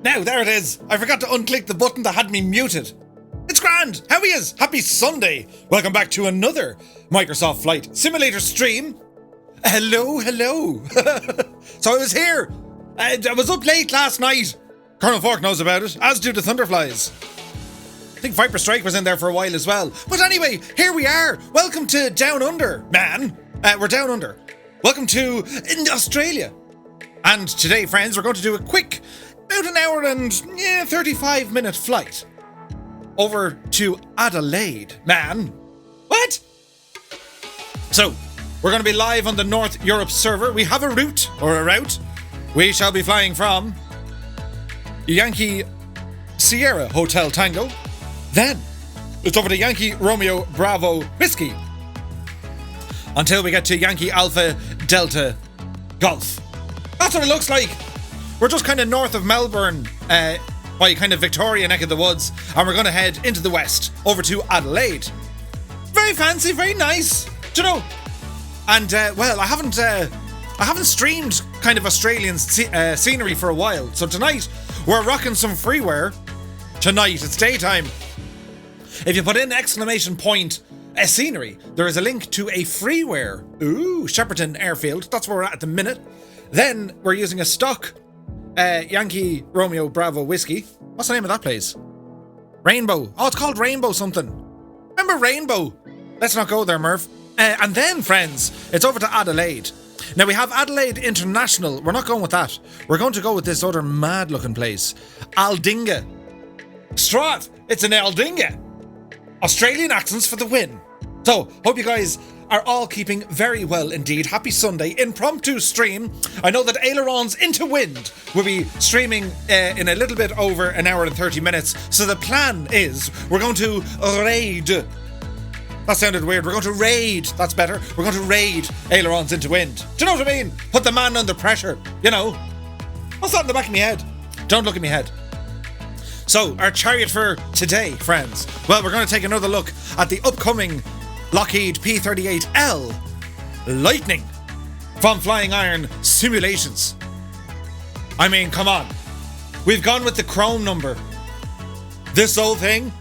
Now, there it is. I forgot to unclick the button that had me muted. It's grand. How he is? Happy Sunday. Welcome back to another Microsoft Flight Simulator stream. Hello. So I was here. I was up late last night. Colonel Fork knows about it, as do the Thunderflies. I think Viper Strike was in there for a while as well. But anyway, here we are. Welcome to Down Under, man. We're down under. Welcome to Australia. And today, friends, we're going to do a quick, about an hour and 35-minute flight over to Adelaide, man. What? So, we're going to be live on the North Europe server. We have a route. We shall be flying from Yankee Sierra Hotel Tango. Then, it's over to Yankee Romeo Bravo Whiskey until we get to Yankee Alpha Delta Golf. That's what it looks like. We're just kind of north of Melbourne, by kind of Victoria neck of the woods, and we're going to head into the west over to Adelaide. Very fancy, very nice, do you know? And well, I haven't streamed kind of Australian scenery for a while, so tonight we're rocking some freeware. Tonight, it's daytime. If you put in !scenery, there is a link to a freeware. Ooh, Shepparton Airfield. That's where we're at the minute. Then we're using a stock Yankee Romeo Bravo Whiskey. What's the name of that place? Rainbow. Oh, it's called Rainbow something. Remember Rainbow? Let's not go there, Murph. And then, friends, it's over to Adelaide. Now, we have Adelaide International. We're not going with that. We're going to go with this other mad-looking place. Aldinga. Strath. It's an Aldinga. Australian accents for the win. So, hope you guys are all keeping very well indeed. Happy Sunday. Impromptu stream. I know that Ailerons into Wind will be streaming in a little bit over an hour and 30 minutes. So the plan is we're going to raid. That sounded weird. We're going to raid. That's better. We're going to raid Ailerons into Wind. Do you know what I mean? Put the man under pressure. You know. What's that in the back of my head? Don't look at me head. So, our chariot for today, friends. Well, we're going to take another look at the upcoming Lockheed P38L Lightning from Flying Iron Simulations. I mean, come on. We've gone with the chrome number. This whole thing.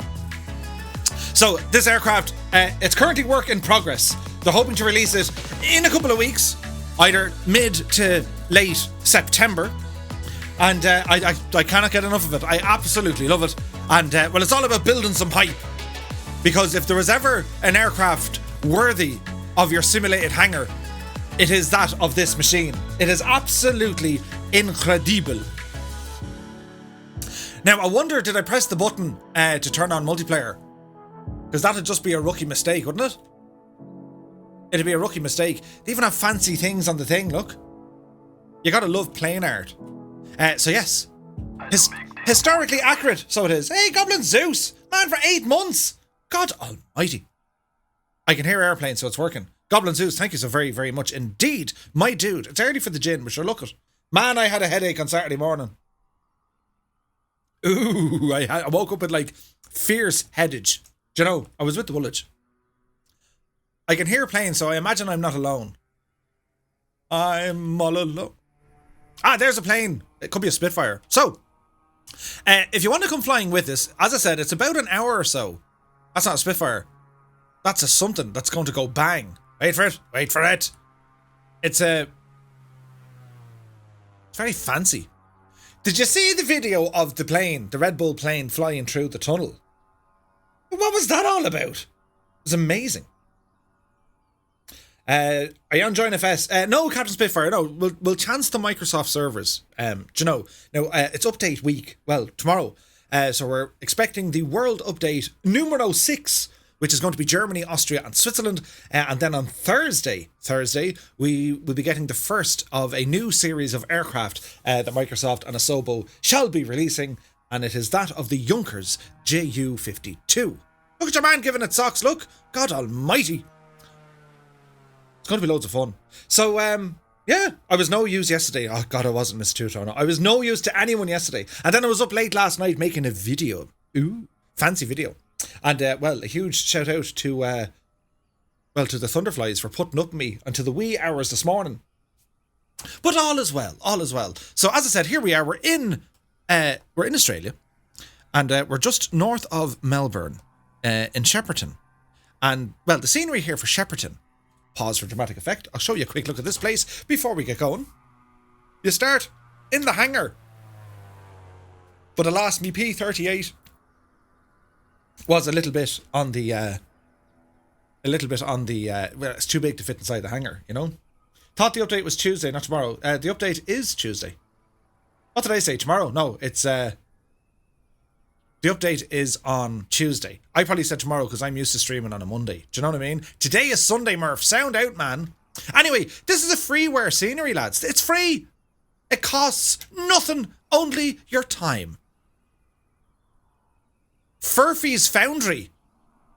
So, this aircraft, it's currently work in progress. They're hoping to release it in a couple of weeks, either mid to late September. And I cannot get enough of it. I absolutely love it. And, well, it's all about building some hype. Because if there was ever an aircraft worthy of your simulated hangar, it is that of this machine. It is absolutely incredible. Now, I wonder, did I press the button to turn on multiplayer? Because that'd just be a rookie mistake, wouldn't it? It'd be a rookie mistake. They even have fancy things on the thing, look. You gotta love plane art. So yes, historically accurate, so it is. Hey, Goblin Zeus, man, for 8 months. God almighty. I can hear airplanes, so it's working. Goblin Zeus, thank you so very, very much indeed. My dude, it's early for the gin, but sure, look it. Man, I had a headache on Saturday morning. Ooh, I woke up with like fierce headage. Do you know, I was with the Woolwich. I can hear planes, so I imagine I'm not alone. I'm all alone. Ah, there's a plane. It could be a Spitfire. So, if you want to come flying with us, as I said, it's about an hour or so. That's not a Spitfire. That's a something that's going to go bang. Wait for it. Wait for it. It's very fancy. Did you see the video of the plane, the Red Bull plane flying through the tunnel? What was that all about? It was amazing. Are you on Join FS? No, Captain Spitfire, no. We'll chance the Microsoft servers. Do you know? Now, it's update week. Well, tomorrow. So we're expecting the world update numero 6, which is going to be Germany, Austria and Switzerland. And then on Thursday, we will be getting the first of a new series of aircraft that Microsoft and Asobo shall be releasing. And it is that of the Junkers Ju-52. Look at your man giving it socks, look. God almighty. It's going to be loads of fun. So, yeah, I was no use yesterday. Oh, God, I wasn't, Mr. Tutor. I was no use to anyone yesterday. And then I was up late last night making a video. Ooh, fancy video. And, well, a huge shout out to, to the Thunderflies for putting up with me until the wee hours this morning. But all is well, all is well. So, as I said, here we are. We're in we're in Australia, and we're just north of Melbourne, in Shepparton. And, well, the scenery here for Shepparton, pause for dramatic effect, I'll show you a quick look at this place before we get going. You start in the hangar. But alas, me P38 was a little bit on the, well, it's too big to fit inside the hangar, you know? Thought the update was Tuesday, not tomorrow. The update is Tuesday. What did I say? Tomorrow? No, it's, the update is on Tuesday. I probably said tomorrow because I'm used to streaming on a Monday. Do you know what I mean? Today is Sunday, Murph. Sound out, man. Anyway, this is a freeware scenery, lads. It's free. It costs nothing, only your time. Furphy's Foundry.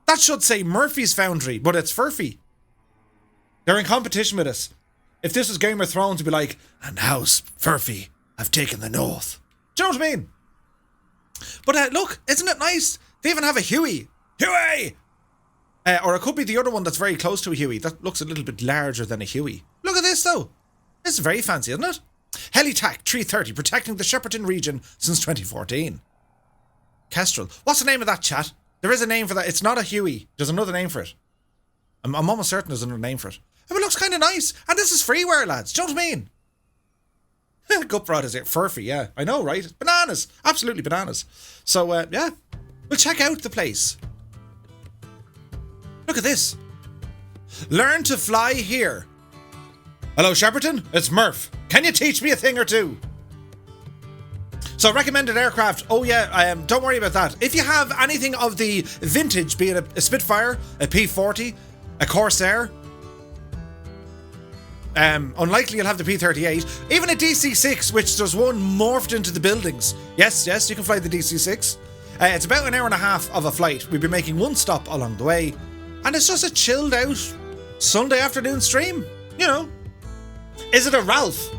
That should say Murphy's Foundry, but it's Furphy. They're in competition with us. If this was Game of Thrones, it'd be like, and how's Furphy have taken the north. Do you know what I mean? But look, isn't it nice? They even have a Huey. Huey! Or it could be the other one that's very close to a Huey. That looks a little bit larger than a Huey. Look at this, though. This is very fancy, isn't it? Helitac 330, protecting the Shepparton region since 2014. Kestrel. What's the name of that, chat? There is a name for that. It's not a Huey. There's another name for it. I'm almost certain there's another name for it. But it looks kind of nice. And this is freeware, lads. Do you know what I mean? Guprod is it. Furphy, yeah. I know, right? Bananas. Absolutely bananas. So, yeah. We'll check out the place. Look at this. Learn to fly here. Hello, Shepparton. It's Murph. Can you teach me a thing or two? So, recommended aircraft. Oh, yeah. Don't worry about that. If you have anything of the vintage, be it a Spitfire, a P40, a Corsair, unlikely you'll have the P38. Even a DC-6, which there's one morphed into the buildings. Yes, you can fly the DC-6. It's about an hour and a half of a flight. We'll be making one stop along the way. And it's just a chilled out Sunday afternoon stream. You know. Is it a Ralph?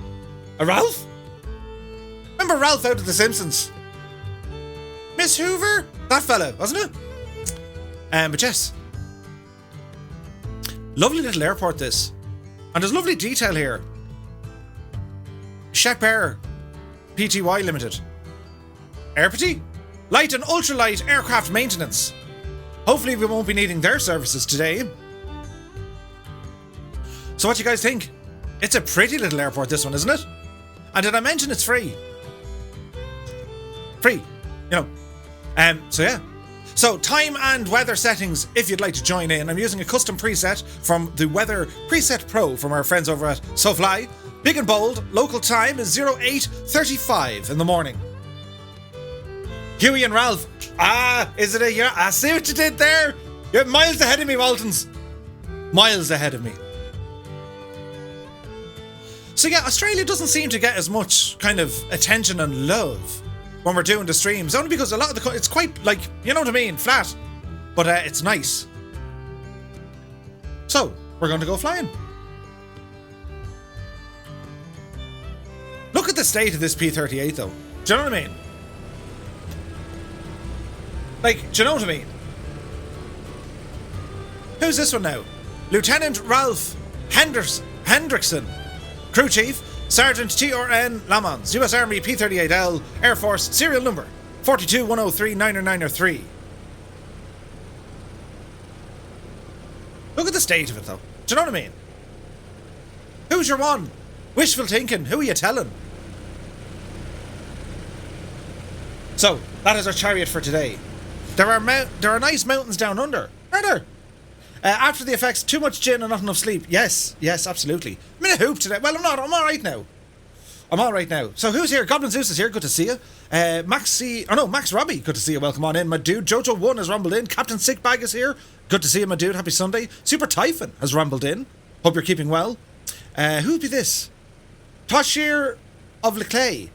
A Ralph? Remember Ralph out of The Simpsons? Miss Hoover? That fella, wasn't it? But yes. Lovely little airport, this. And there's lovely detail here. Shep Air Pty Limited. Airpity? Light and ultralight aircraft maintenance. Hopefully we won't be needing their services today. So what do you guys think? It's a pretty little airport, this one, isn't it? And did I mention it's free? Free, you know. So yeah. So time and weather settings, if you'd like to join in. I'm using a custom preset from the Weather Preset Pro from our friends over at SoFly. Big and bold, local time is 08:35 in the morning. Huey and Ralph. Is it a... Yeah, I see what you did there. You're miles ahead of me, Waltons. Miles ahead of me. So yeah, Australia doesn't seem to get as much kind of attention and love when we're doing the streams, only because a lot of the... It's quite, like, you know what I mean, flat. But it's nice. So, we're going to go flying. Look at the state of this P38, though. Do you know what I mean? Like, do you know what I mean? Who's this one now? Lieutenant Ralph Hendrickson, Crew Chief, Sergeant TRN Lamons, US Army P38L, Air Force, serial number 42103-90903. Look at the state of it, though. Do you know what I mean? Who's your one? Wishful thinking. Who are you telling? So, that is our chariot for today. There are nice mountains down under, are there? After the effects, too much gin and not enough sleep. Yes, absolutely. I'm in a hoop today. Well, I'm not. I'm all right now. So who's here? Goblin Zeus is here. Good to see you. Max Robbie. Good to see you. Welcome on in, my dude. Jojo1 has rumbled in. Captain Sickbag is here. Good to see you, my dude. Happy Sunday. Super Typhon has rumbled in. Hope you're keeping well. Who'd be this? Toshir of Leclay.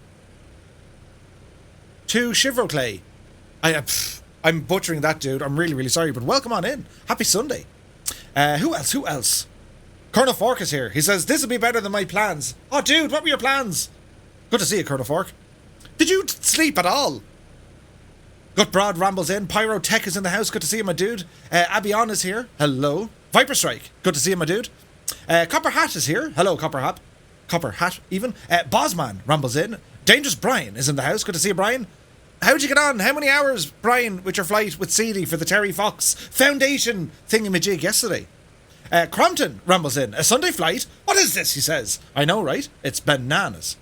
To Shivro Clay. I'm butchering that, dude. I'm really, really sorry, but welcome on in. Happy Sunday. Who else? Colonel Fork is here. He says, this will be better than my plans. Oh, dude, what were your plans? Good to see you, Colonel Fork. Did you sleep at all? Gut Broad rambles in. Pyro Tech is in the house. Good to see you, my dude. Abion is here. Hello. Viper Strike. Good to see you, my dude. Copper Hat is here. Hello, Copper Hat. Copper Hat, even. Bosman rambles in. Dangerous Brian is in the house. Good to see you, Brian. How'd you get on? How many hours, Brian, with your flight with CD for the Terry Fox Foundation thingamajig yesterday? Crompton rumbles in. A Sunday flight? What is this, he says. I know, right? It's bananas.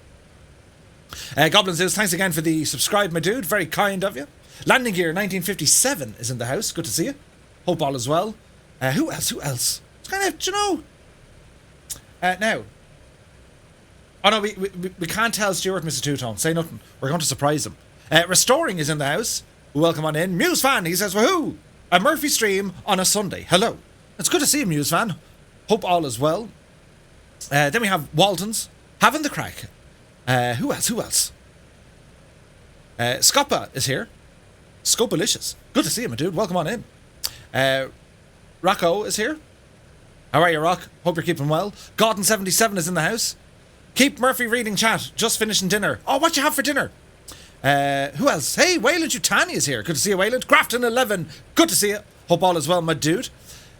Goblin Zeus, thanks again for the subscribe, my dude. Very kind of you. Landing Gear 1957 is in the house. Good to see you. Hope all is well. Who else? It's kind of, you know... now... Oh no, we can't tell Stuart, Mr. Two-Tone. Say nothing. We're going to surprise him. Restoring is in the house. Welcome on in. Muse Fan, he says, woohoo! A Murphy stream on a Sunday. Hello. It's good to see you, Muse Fan. Hope all is well. Then we have Waltons. Having the crack. Who else? Scoppa is here. Scopalicious. Good to see you, my dude. Welcome on in. Rocco is here. How are you, Rock? Hope you're keeping well. Gordon77 is in the house. Keep Murphy reading chat. Just finishing dinner. Oh, what you have for dinner? Who else? Hey, Wayland Jutani is here. Good to see you, Wayland. Grafton11. Good to see you. Hope all is well, my dude.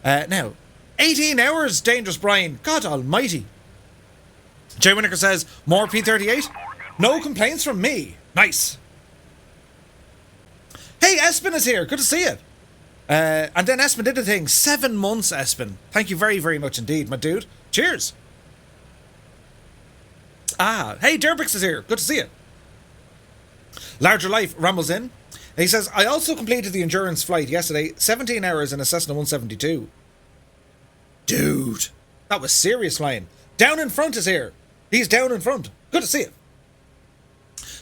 Now, 18 hours, Dangerous Brian. God almighty. Jay Winokur says, more P38? No complaints from me. Nice. Hey, Espen is here. Good to see you. And then Espen did a thing. 7 months, Espen. Thank you very, very much indeed, my dude. Cheers. Hey, Derbix is here. Good to see you. Larger Life rumbles in. He says, I also completed the endurance flight yesterday. 17 hours in a Cessna 172. Dude, that was serious flying. Down in Front is here. He's down in front. Good to see you.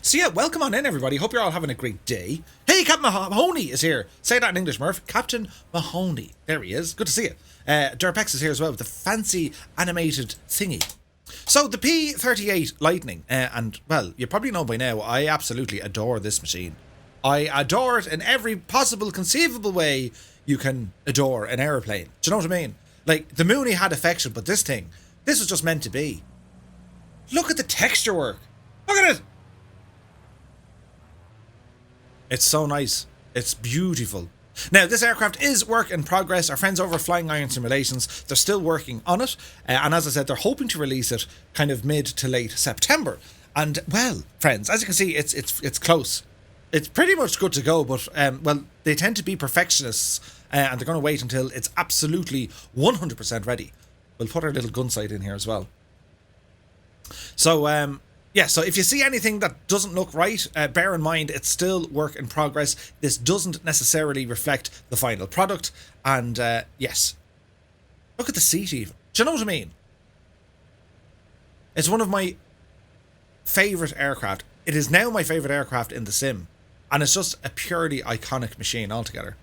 So yeah, welcome on in, everybody. Hope you're all having a great day. Hey, Captain Mahoney is here. Say that in English, Murph. Captain Mahoney. There he is. Good to see you. Derpex is here as well with the fancy animated thingy. So the P38 Lightning, and well, you probably know by now, I absolutely adore this machine. I adore it in every possible conceivable way you can adore an aeroplane. Do you know what I mean? Like, the Mooney had affection, but this was just meant to be. Look at the texture work. Look at it. It's so nice. It's beautiful. Now, this aircraft is work in progress. Our friends over at Flying Iron Simulations, they're still working on it. And as I said, they're hoping to release it kind of mid to late September. And, well, friends, as you can see, it's close. It's pretty much good to go, but, well, they tend to be perfectionists, and they're going to wait until it's absolutely 100% ready. We'll put our little gun sight in here as well. So, yeah, so if you see anything that doesn't look right, bear in mind it's still work in progress. This doesn't necessarily reflect the final product. And, yes. Look at the seat even. Do you know what I mean? It's one of my favourite aircraft. It is now my favourite aircraft in the sim. And it's just a purely iconic machine altogether.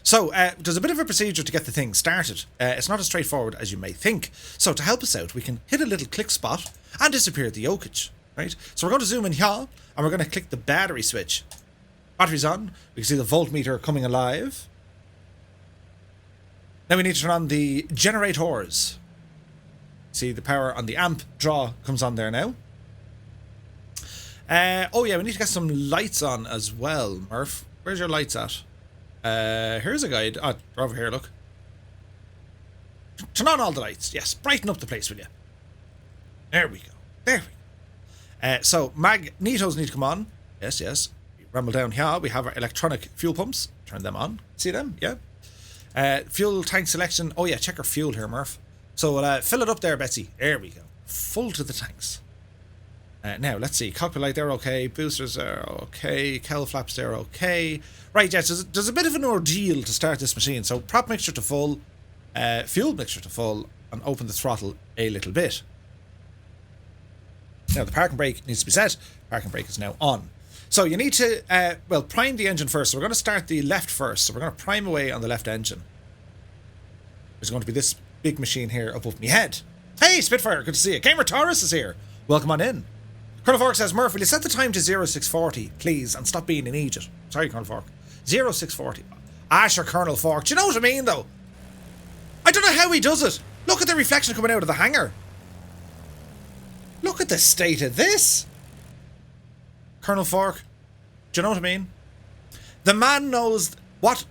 So, there's a bit of a procedure to get the thing started. It's not as straightforward as you may think. So, to help us out, we can hit a little click spot and disappear the yokage. Right? So we're going to zoom in here, and we're going to click the battery switch. Battery's on. We can see the voltmeter coming alive. Now we need to turn on the generators. See the power on the amp draw comes on there now. Oh yeah, we need to get some lights on as well, Murph. Where's your lights at? Here's a guide. Oh, they're over here, look. Turn on all the lights. Yes, brighten up the place, will you? There we go. There we go. So, magnetos need to come on. Yes, yes. We rumble down here. We have our electronic fuel pumps. Turn them on. See them? Yeah. Fuel tank selection. Oh, yeah. Check our fuel here, Murph. So, we'll fill it up there, Betsy. There we go. Full to the tanks. Now, let's see. Cockpit light, they're okay. Boosters are okay. Cowl flaps, they're okay. Right, yes. There's a bit of an ordeal to start this machine. So, prop mixture to full. Fuel mixture to full. And open the throttle a little bit. Now, the parking brake needs to be set. Parking brake is now on. So you need to, well, prime the engine first. So we're going to start the left first. So we're going to prime away on the left engine. There's going to be this big machine here above my head. Hey, Spitfire, good to see you. Gamer Taurus is here. Welcome on in. Colonel Fork says, Murph, will you set the time to 0640, please, and stop being an idiot? Sorry, Colonel Fork. 0640. Sure, Colonel Fork. Do you know what I mean, though? I don't know how he does it. Look at the reflection coming out of the hangar. Look at the state of this. Colonel Fork, do you know what I mean? The man knows what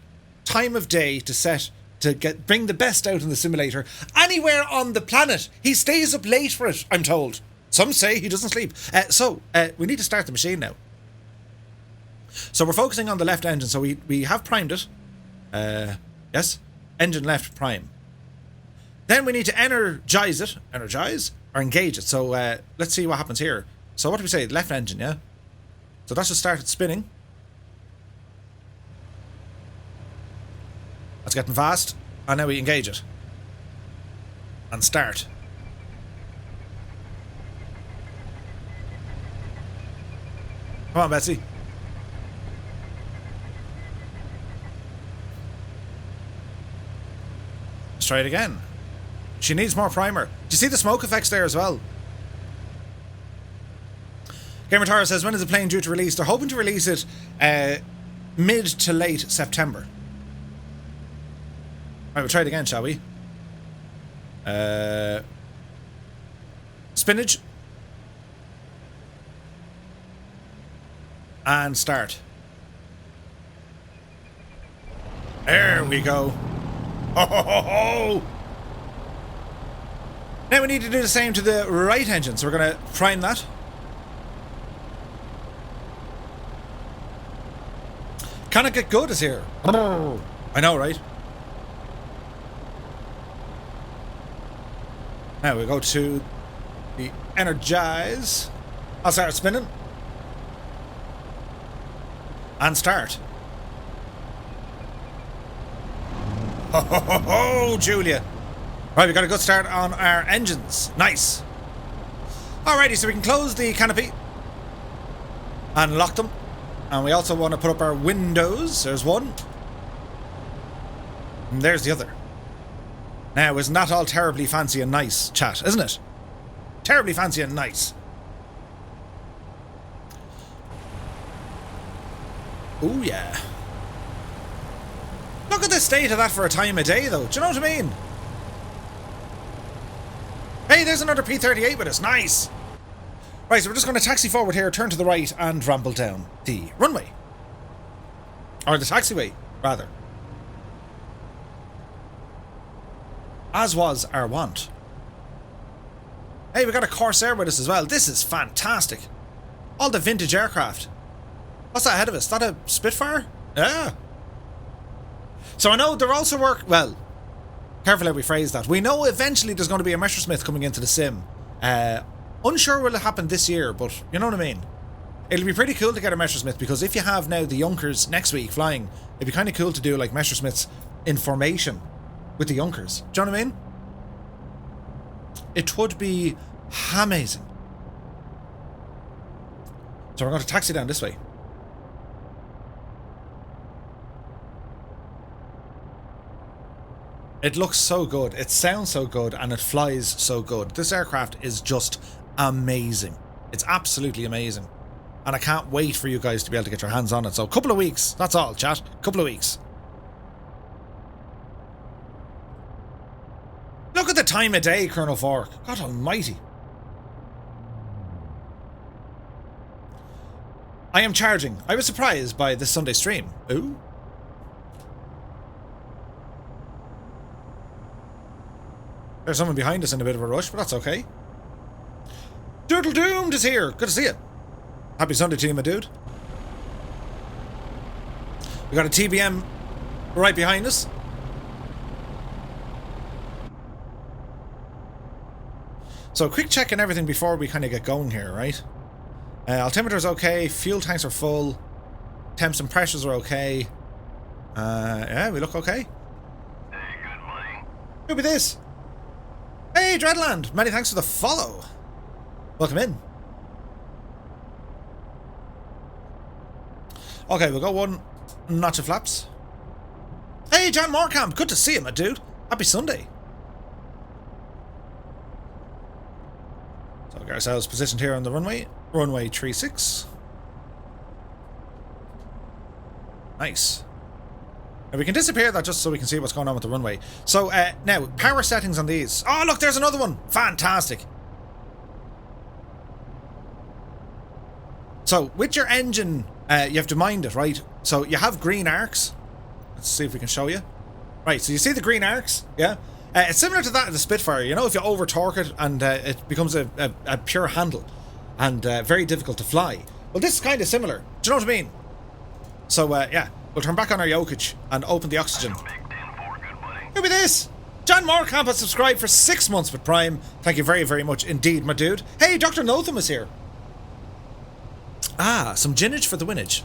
time of day to set to bring the best out in the simulator anywhere on the planet. He stays up late for it, I'm told. Some say he doesn't sleep. We need to start the machine now. So we're focusing on the left engine. So we have primed it. Yes. Engine left prime. Then we need to energize it. Energize? Or engage it. So let's see what happens here. So what do we say? Left engine, yeah? So that's just started spinning. That's getting fast. And now we engage it. And start. Come on, Betsy. Let's try it again. She needs more primer. Do you see the smoke effects there as well? Gamer Tara says, when is the plane due to release? They're hoping to release it mid to late September. Alright, we'll try it again, shall we? Spinach. And start. There we go. Ho ho ho ho! Now we need to do the same to the right engine, so we're going to prime that. Can it get good as here? I know, right? Now we go to the energize. I'll start spinning. And start. Ho ho ho ho, Julia. Right, we got a good start on our engines. Nice. Alrighty, so we can close the canopy and lock them. And we also want to put up our windows. There's one. And there's the other. Now, isn't that all terribly fancy and nice, chat, isn't it? Terribly fancy and nice. Oh yeah. Look at the state of that for a time of day, though. Do you know what I mean? Hey, there's another P38 with us. Nice. Right, so we're just going to taxi forward here, turn to the right, and ramble down the runway. Or the taxiway, rather. As was our want. Hey, we got a Corsair with us as well. This is fantastic. All the vintage aircraft. What's that ahead of us? Is that a Spitfire? Yeah. So I know there also well, careful how we phrase that. We know eventually there's going to be a Messerschmitt coming into the sim. Unsure will it happen this year, but you know what I mean. It'll be pretty cool to get a Messerschmitt, because if you have now the Junkers next week flying, it'd be kind of cool to do like Messerschmitts in formation with the Junkers. Do you know what I mean? It would be amazing. So we're going to taxi down this way. It looks so good, it sounds so good, and it flies so good. This aircraft is just amazing. It's absolutely amazing. And I can't wait for you guys to be able to get your hands on it. So a couple of weeks, that's all, chat. A couple of weeks. Look at the time of day, Colonel Fork. God almighty. I am charging. I was surprised by this Sunday stream. Ooh. There's someone behind us in a bit of a rush, but that's okay. Doodle Doomed is here. Good to see you. Happy Sunday to you, my dude. We got a TBM right behind us. So quick check and everything before we kind of get going here, right? Altimeter's okay. Fuel tanks are full. Temps and pressures are okay. Yeah, we look okay. Hey, good morning. Who be this? Hey, Dreadland! Many thanks for the follow. Welcome in. Okay, we'll go one notch of flaps. Hey, John Morecamp! Good to see you, my dude. Happy Sunday. So, we'll get ourselves positioned here on the runway. Runway 36. Nice. And we can disappear that just so we can see what's going on with the runway. So, now, power settings on these. Oh, look, there's another one. Fantastic. So, with your engine, you have to mind it, right? So, you have green arcs. Let's see if we can show you. Right, so you see the green arcs, yeah? It's similar to that of the Spitfire. You know, if you over-torque it and it becomes a pure handle and very difficult to fly. Well, this is kind of similar. Do you know what I mean? So, yeah, we'll turn back on our yokage and open the oxygen. Who be this? John Morecamp has subscribed for 6 months with Prime. Thank you very, very much indeed, my dude. Hey, Dr. Notham is here. Ah, some ginnage for the winnage.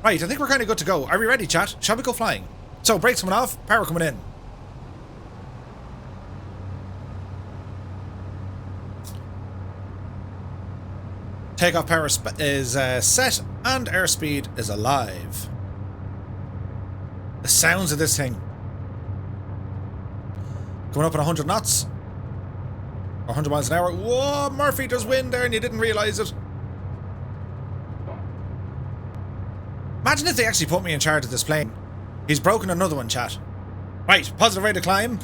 Right, I think we're kind of good to go. Are we ready, chat? Shall we go flying? So, brakes coming off, power coming in. Takeoff power is set and airspeed is alive. The sounds of this thing. Coming up at 100 knots. Or 100 miles an hour. Whoa, Murphy, there's wind there and you didn't realise it. Imagine if they actually put me in charge of this plane. He's broken another one, chat. Right, positive rate of climb.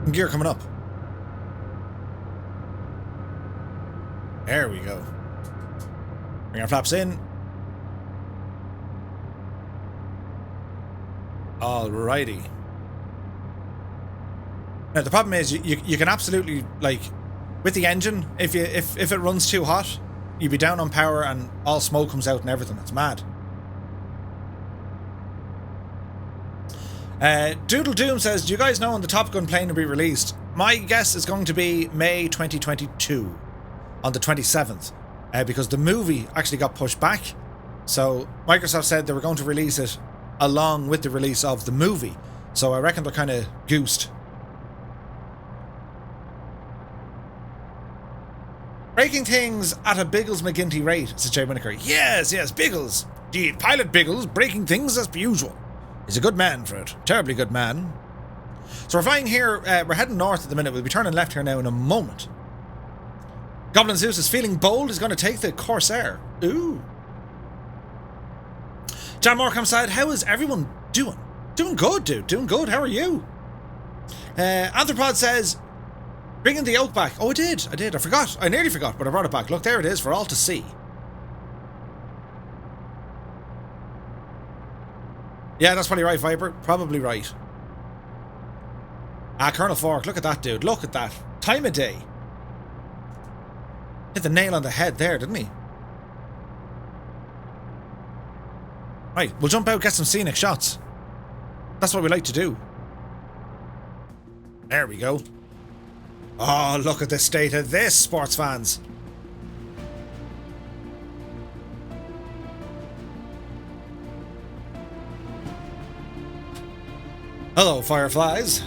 And gear coming up. There we go. Bring our flaps in. Alrighty. Now the problem is you can absolutely, like, with the engine, if it runs too hot, you'd be down on power and all smoke comes out and everything. It's mad. Doodle Doom says, do you guys know when the Top Gun plane will be released? My guess is going to be May 2022 on the 27th. Because the movie actually got pushed back. So Microsoft said they were going to release it along with the release of the movie. So I reckon they're kind of goosed. Breaking things at a Biggles McGinty rate, says Jay Winokur. Yes, Biggles. Indeed, Pilot Biggles, breaking things as per usual. He's a good man for it. Terribly good man. So we're flying here. We're heading north at the minute. We'll be turning left here now in a moment. Goblin Zeus is feeling bold. He's going to take the Corsair. Ooh. John Morecamp said, how is everyone doing? Doing good, dude. Doing good. How are you? Anthropod says, bringing the oak back. Oh, I did. I forgot. I nearly forgot, but I brought it back. Look, there it is for all to see. Yeah, that's probably right, Viper. Probably right. Ah, Colonel Fork. Look at that, dude. Look at that. Time of day. Hit the nail on the head there, didn't he? Right, we'll jump out, get some scenic shots. That's what we like to do. There we go. Oh, look at the state of this, sports fans. Hello, fireflies.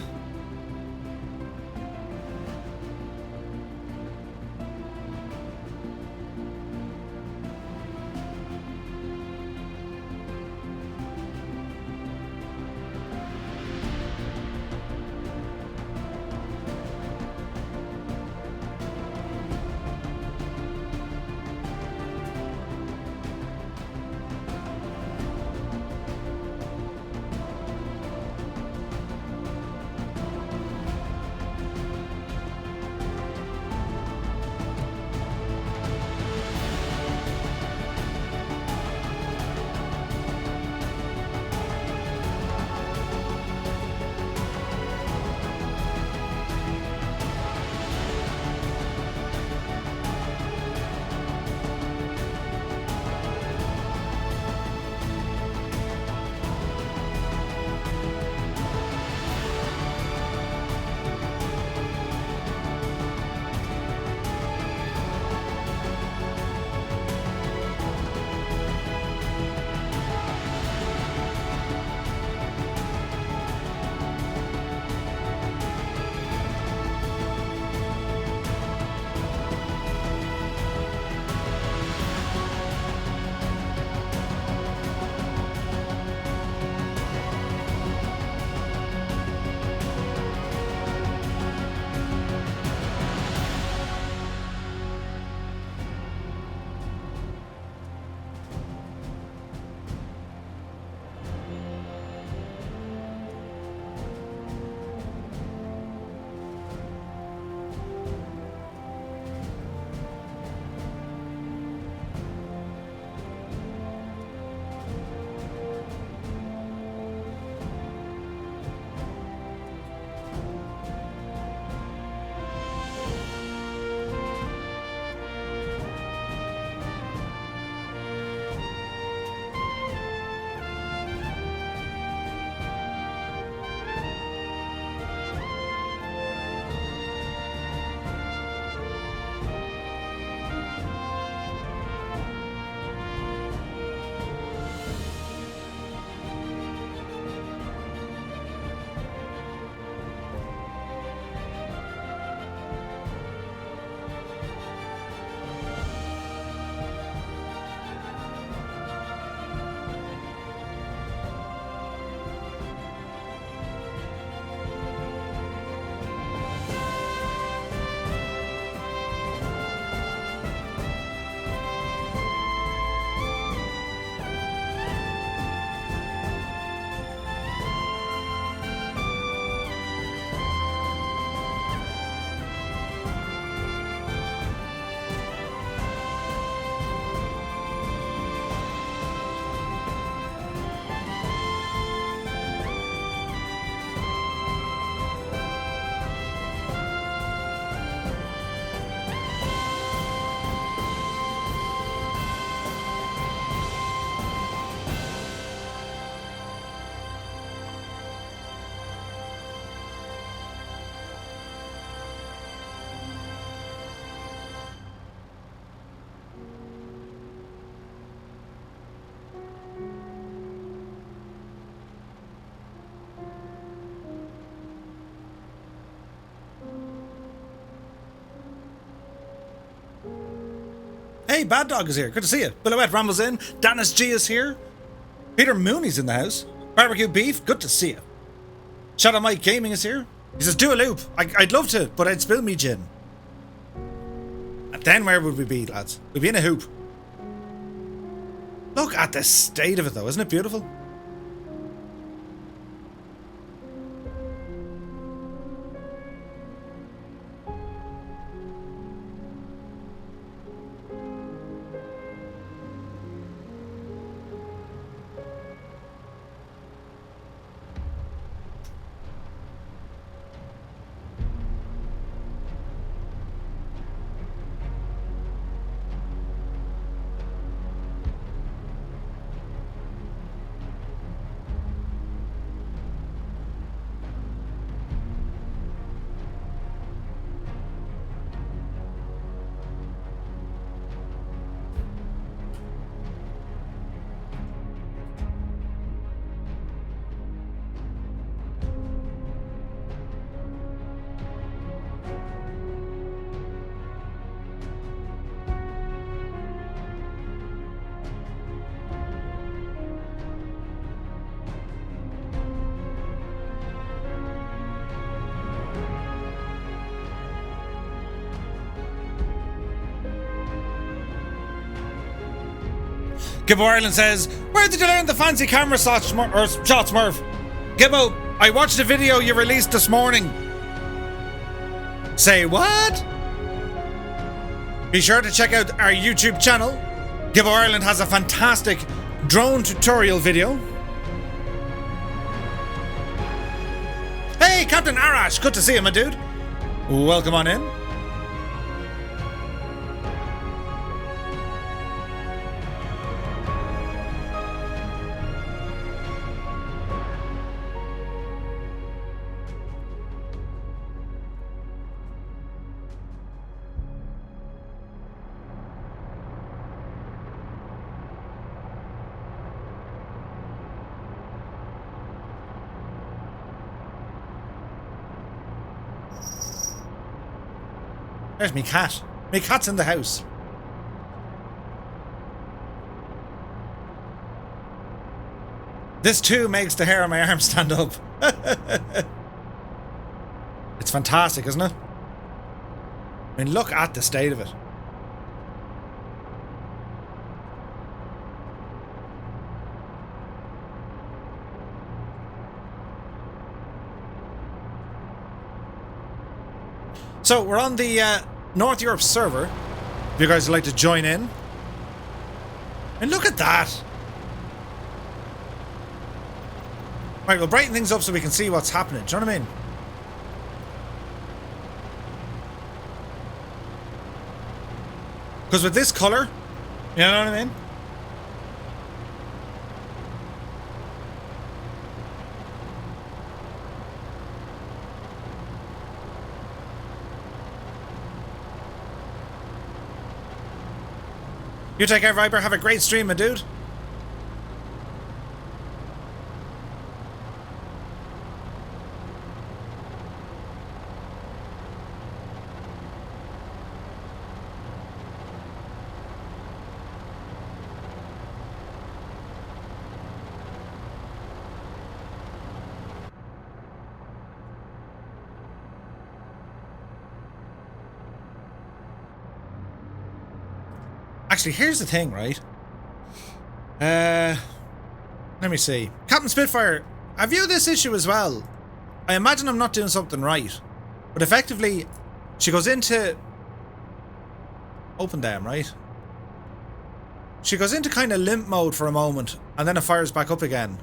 Hey, Bad Dog is here. Good to see you. Billowette Rambles in. Dennis G is here. Peter Mooney's in the house. Barbecue Beef, good to see you. Shadow Mike Gaming is here. He says, do a loop. I'd love to, but I'd spill me gin. And then where would we be, lads? We'd be in a hoop. Look at the state of it, though. Isn't it beautiful? Gibbo Ireland says, where did you learn the fancy camera shots, Smurf? Gibbo, I watched a video you released this morning. Say what? Be sure to check out our YouTube channel. Gibbo Ireland has a fantastic drone tutorial video. Hey, Captain Arash, good to see you, my dude. Welcome on in. There's me cat. Me cat's in the house. This too makes the hair on my arm stand up. It's fantastic, isn't it? I mean, look at the state of it. So we're on the North Europe server. If you guys would like to join in. And look at that. Right, we'll brighten things up so we can see what's happening. Do you know what I mean? Because with this colour, you know what I mean? You take care, Viper. Have a great stream, my dude. Actually, here's the thing, right? Let me see. Captain Spitfire, I view this issue as well. I imagine I'm not doing something right. But effectively, she goes into... Open dam, right? She goes into kind of limp mode for a moment, and then it fires back up again.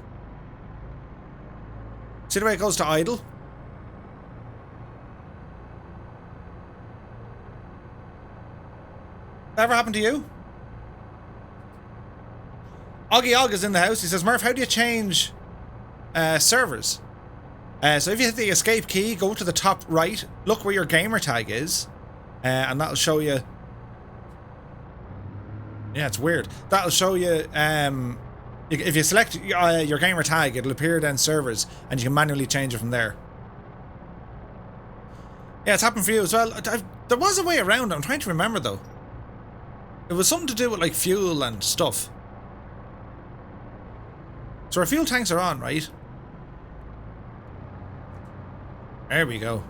See the way it goes to idle? That ever happened to you? Oggy Og is in the house. He says, Murph, how do you change servers? So if you hit the escape key, go to the top right, look where your gamer tag is, and that'll show you... Yeah, it's weird. That'll show you... if you select your gamer tag, it'll appear then servers, and you can manually change it from there. Yeah, it's happened for you as well. There was a way around it. I'm trying to remember, though. It was something to do with like fuel and stuff. So our fuel tanks are on, right? There we go.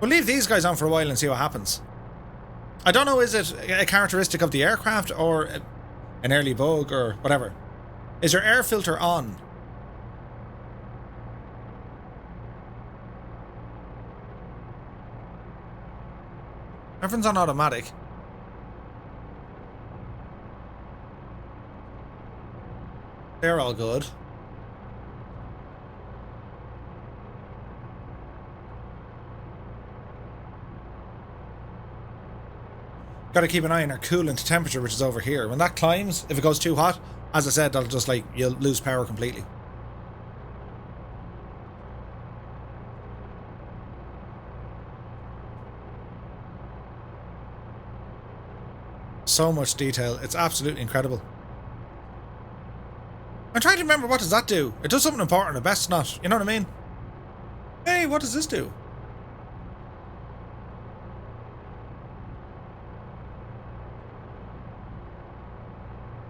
We'll leave these guys on for a while and see what happens. I don't know, is it a characteristic of the aircraft or an early bug or whatever? Is your air filter on? Everything's on automatic. They're all good. Got to keep an eye on our coolant temperature, which is over here. When that climbs, if it goes too hot, as I said, that'll just like, you'll lose power completely. So much detail. It's absolutely incredible. I'm trying to remember, what does that do? It does something important. I best not. You know what I mean? Hey, what does this do?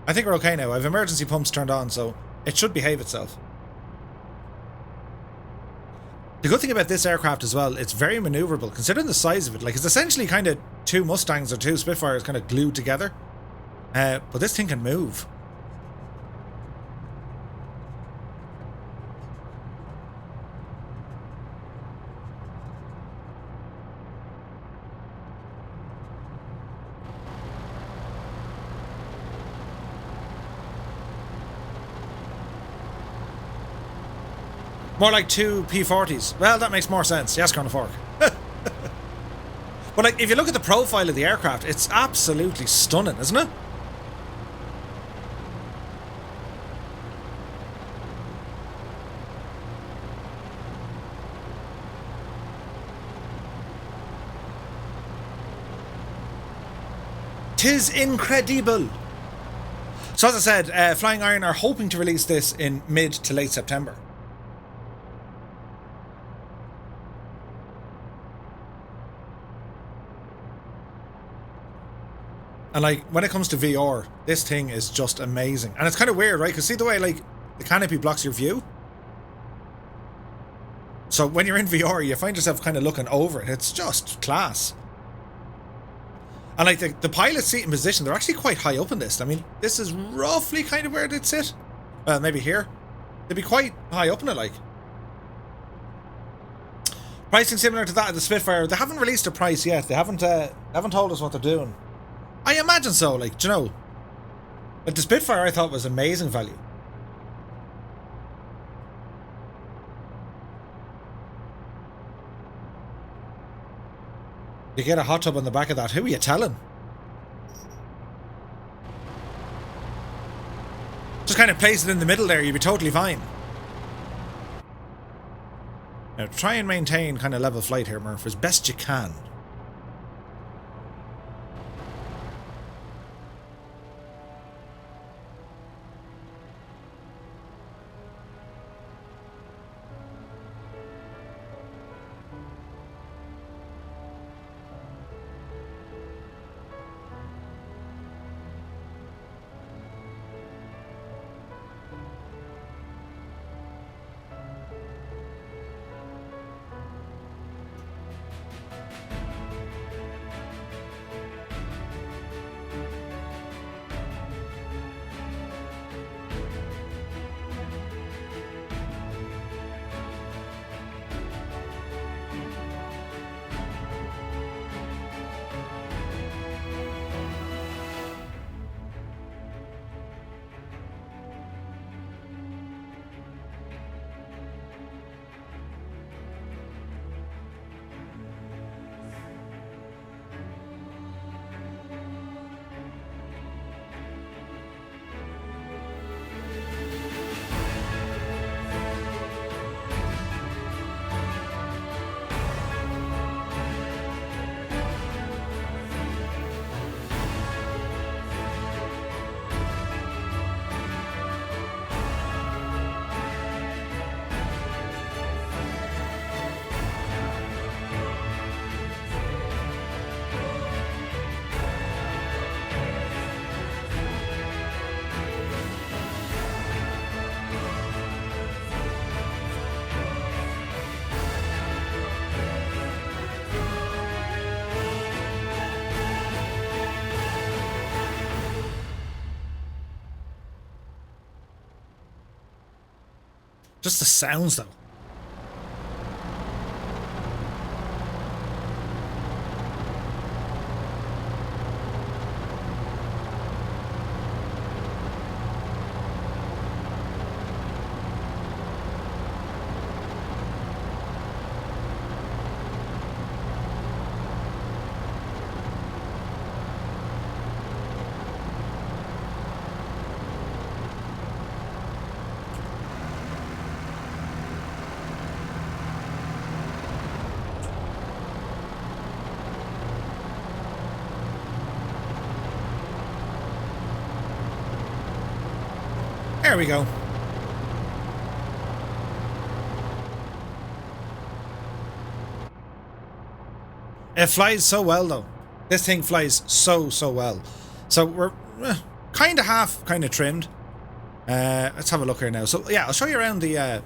I think we're okay now. I have emergency pumps turned on, so it should behave itself. The good thing about this aircraft as well, it's very maneuverable, considering the size of it. Like, it's essentially kind of two Mustangs or two Spitfires kind of glued together. But this thing can move. More like two P40s. Well, that makes more sense. Yes, Colonel Fork. But like, if you look at the profile of the aircraft, it's absolutely stunning, isn't it? Tis incredible. So as I said, Flying Iron are hoping to release this in mid to late September. And like, when it comes to VR, this thing is just amazing. And it's kind of weird, right? Because see the way like the canopy blocks your view? So when you're in VR, you find yourself kind of looking over it. It's just class. And like the pilot seat and position, they're actually quite high up in this. I mean, this is roughly kind of where they'd sit. Well, maybe here. They'd be quite high up in it, like. Pricing similar to that of the Spitfire. They haven't released a price yet. They haven't told us what they're doing. I imagine so, like, do you know? Like, the Spitfire I thought was amazing value. You get a hot tub on the back of that, who are you telling? Just kind of place it in the middle there, you'd be totally fine. Now try and maintain kind of level flight here, Murph, as best you can. Just the sounds, though. There we go. It flies so well, though. This thing flies so well. So we're kind of trimmed. Let's have a look here now. So yeah, I'll show you around the. Come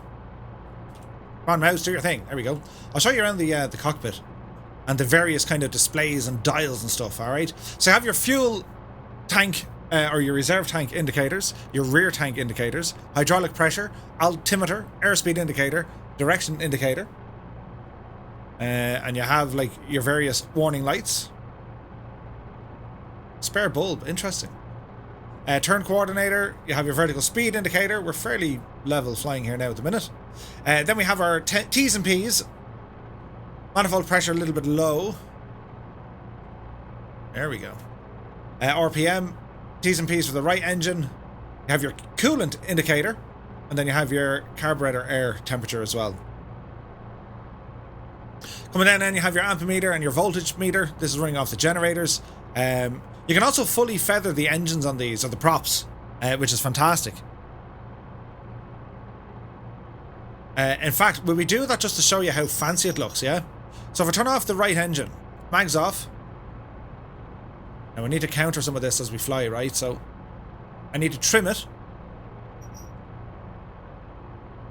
on, mouse, do your thing. There we go. I'll show you around the cockpit and the various kind of displays and dials and stuff. All right. So you have your fuel tank. Or your reserve tank indicators, your rear tank indicators, hydraulic pressure, altimeter, airspeed indicator, direction indicator, and you have like your various warning lights. Spare bulb, interesting. Turn coordinator, you have your vertical speed indicator. We're fairly level flying here now at the minute. Then we have our T's and P's. Manifold pressure a little bit low. There we go. RPM. T's and P's for the right engine. You have your coolant indicator, and then you have your carburetor air temperature as well. Coming down, then you have your ampemeter and your voltage meter. This is running off the generators. You can also fully feather the engines on these, or the props, which is fantastic. In fact, will we do that just to show you how fancy it looks, yeah? So if I turn off the right engine, mag's off. Now we need to counter some of this as we fly, right? So I need to trim it.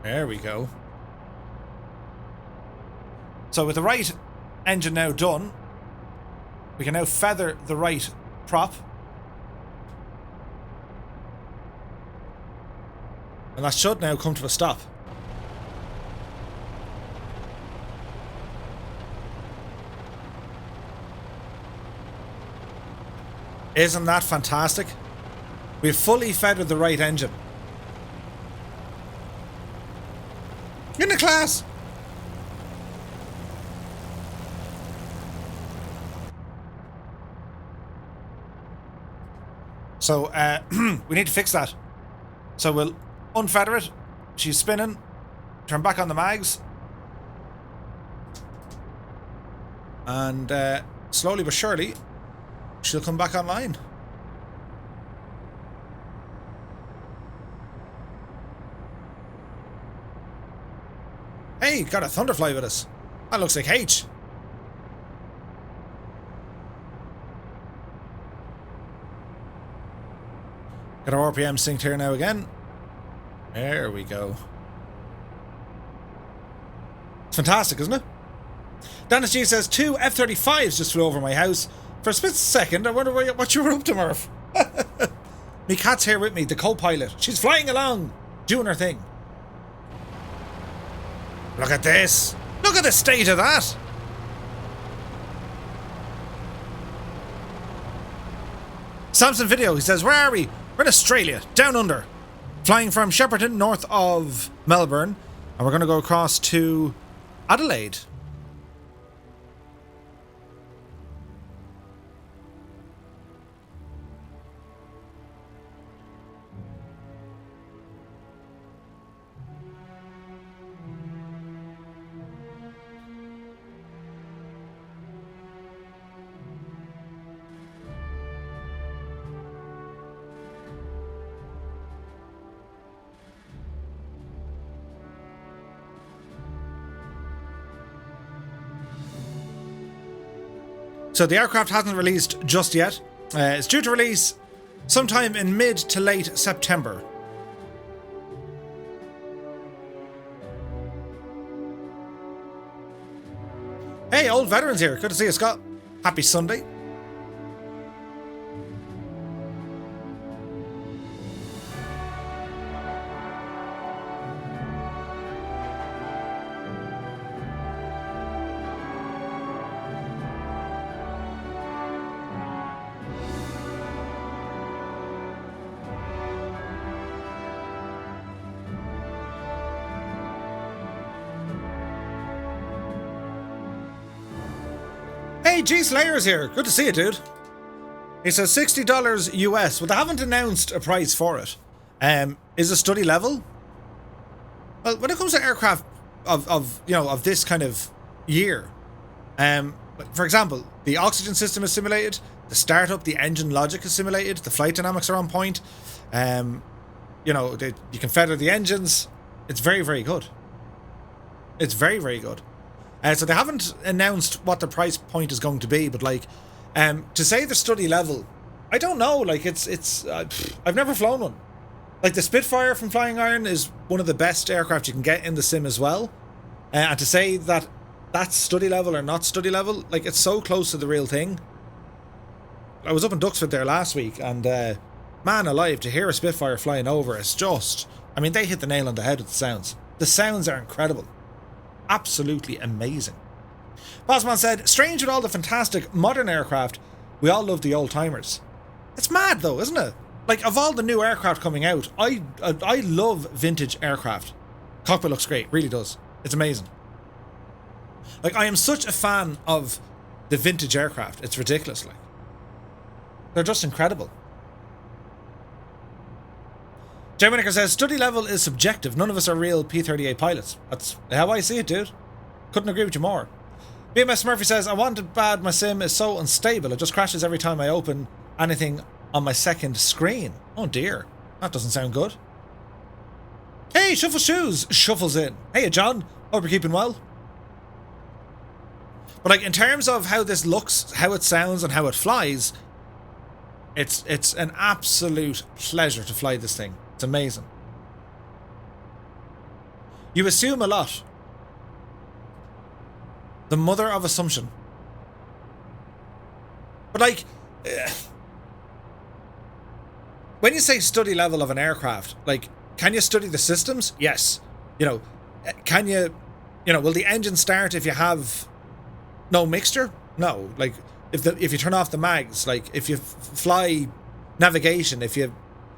There we go. So with the right engine now done, we can now feather the right prop. And that should now come to a stop. Isn't that fantastic? We've fully feathered the right engine. In the class! So, we need to fix that. So we'll unfeather it. She's spinning. Turn back on the mags. And slowly but surely, she'll come back online. Hey, got a Thunderfly with us. That looks like H. Got our RPM synced here now again. There we go. It's fantastic, isn't it? Dennis G says, 2 F-35s just flew over my house. For a split second, I wonder what you were up to, Murph. Me cat's here with me, the co-pilot. She's flying along, doing her thing. Look at this. Look at the state of that. Samson Video, he says, where are we? We're in Australia, down under. Flying from Shepparton, north of Melbourne. And we're going to go across to Adelaide. So the aircraft hasn't released just yet. It's due to release sometime in mid to late September. Hey, old veterans here. Good to see you, Scott. Happy Sunday. Hey, G Slayer's here. Good to see you, dude. He says $60 US. Well, they haven't announced a price for it. Is it study level? Well, when it comes to aircraft of this kind of year, for example, the oxygen system is simulated, the startup, the engine logic is simulated, the flight dynamics are on point. You can feather the engines. It's very, very good. It's very, very good. So they haven't announced what the price point is going to be, but like, to say the study level, I don't know. Like, I've never flown one. Like, the Spitfire from Flying Iron is one of the best aircraft you can get in the sim as well. And to say that that's study level or not study level, like, it's so close to the real thing. I was up in Duxford there last week, and man alive, to hear a Spitfire flying over, it's just, I mean, they hit the nail on the head with the sounds. The sounds are incredible. Absolutely amazing. Bossman said, strange with all the fantastic modern aircraft, we all love the old timers. It's mad though, isn't it? Like, of all the new aircraft coming out, I love vintage aircraft. Cockpit looks great, really does. It's amazing. Like, I am such a fan of the vintage aircraft. It's ridiculous, like. They're just incredible. Jay Winokur says, study level is subjective. None of us are real P38 pilots. That's how I see it, dude. Couldn't agree with you more. BMS Murphy says, I want it bad. My sim is so unstable. It just crashes every time I open anything on my second screen. Oh dear. That doesn't sound good. Hey, Shuffle Shoes shuffles in. Hey, John. Hope you're keeping well. But like, in terms of how this looks, how it sounds, and how it flies, it's an absolute pleasure to fly this thing. It's amazing. You assume a lot. The mother of assumption. But like, when you say study level of an aircraft, like, can you study the systems? Yes. Can you, will the engine start if you have no mixture? No. Like, if you turn off the mags, like, if you fly navigation, if you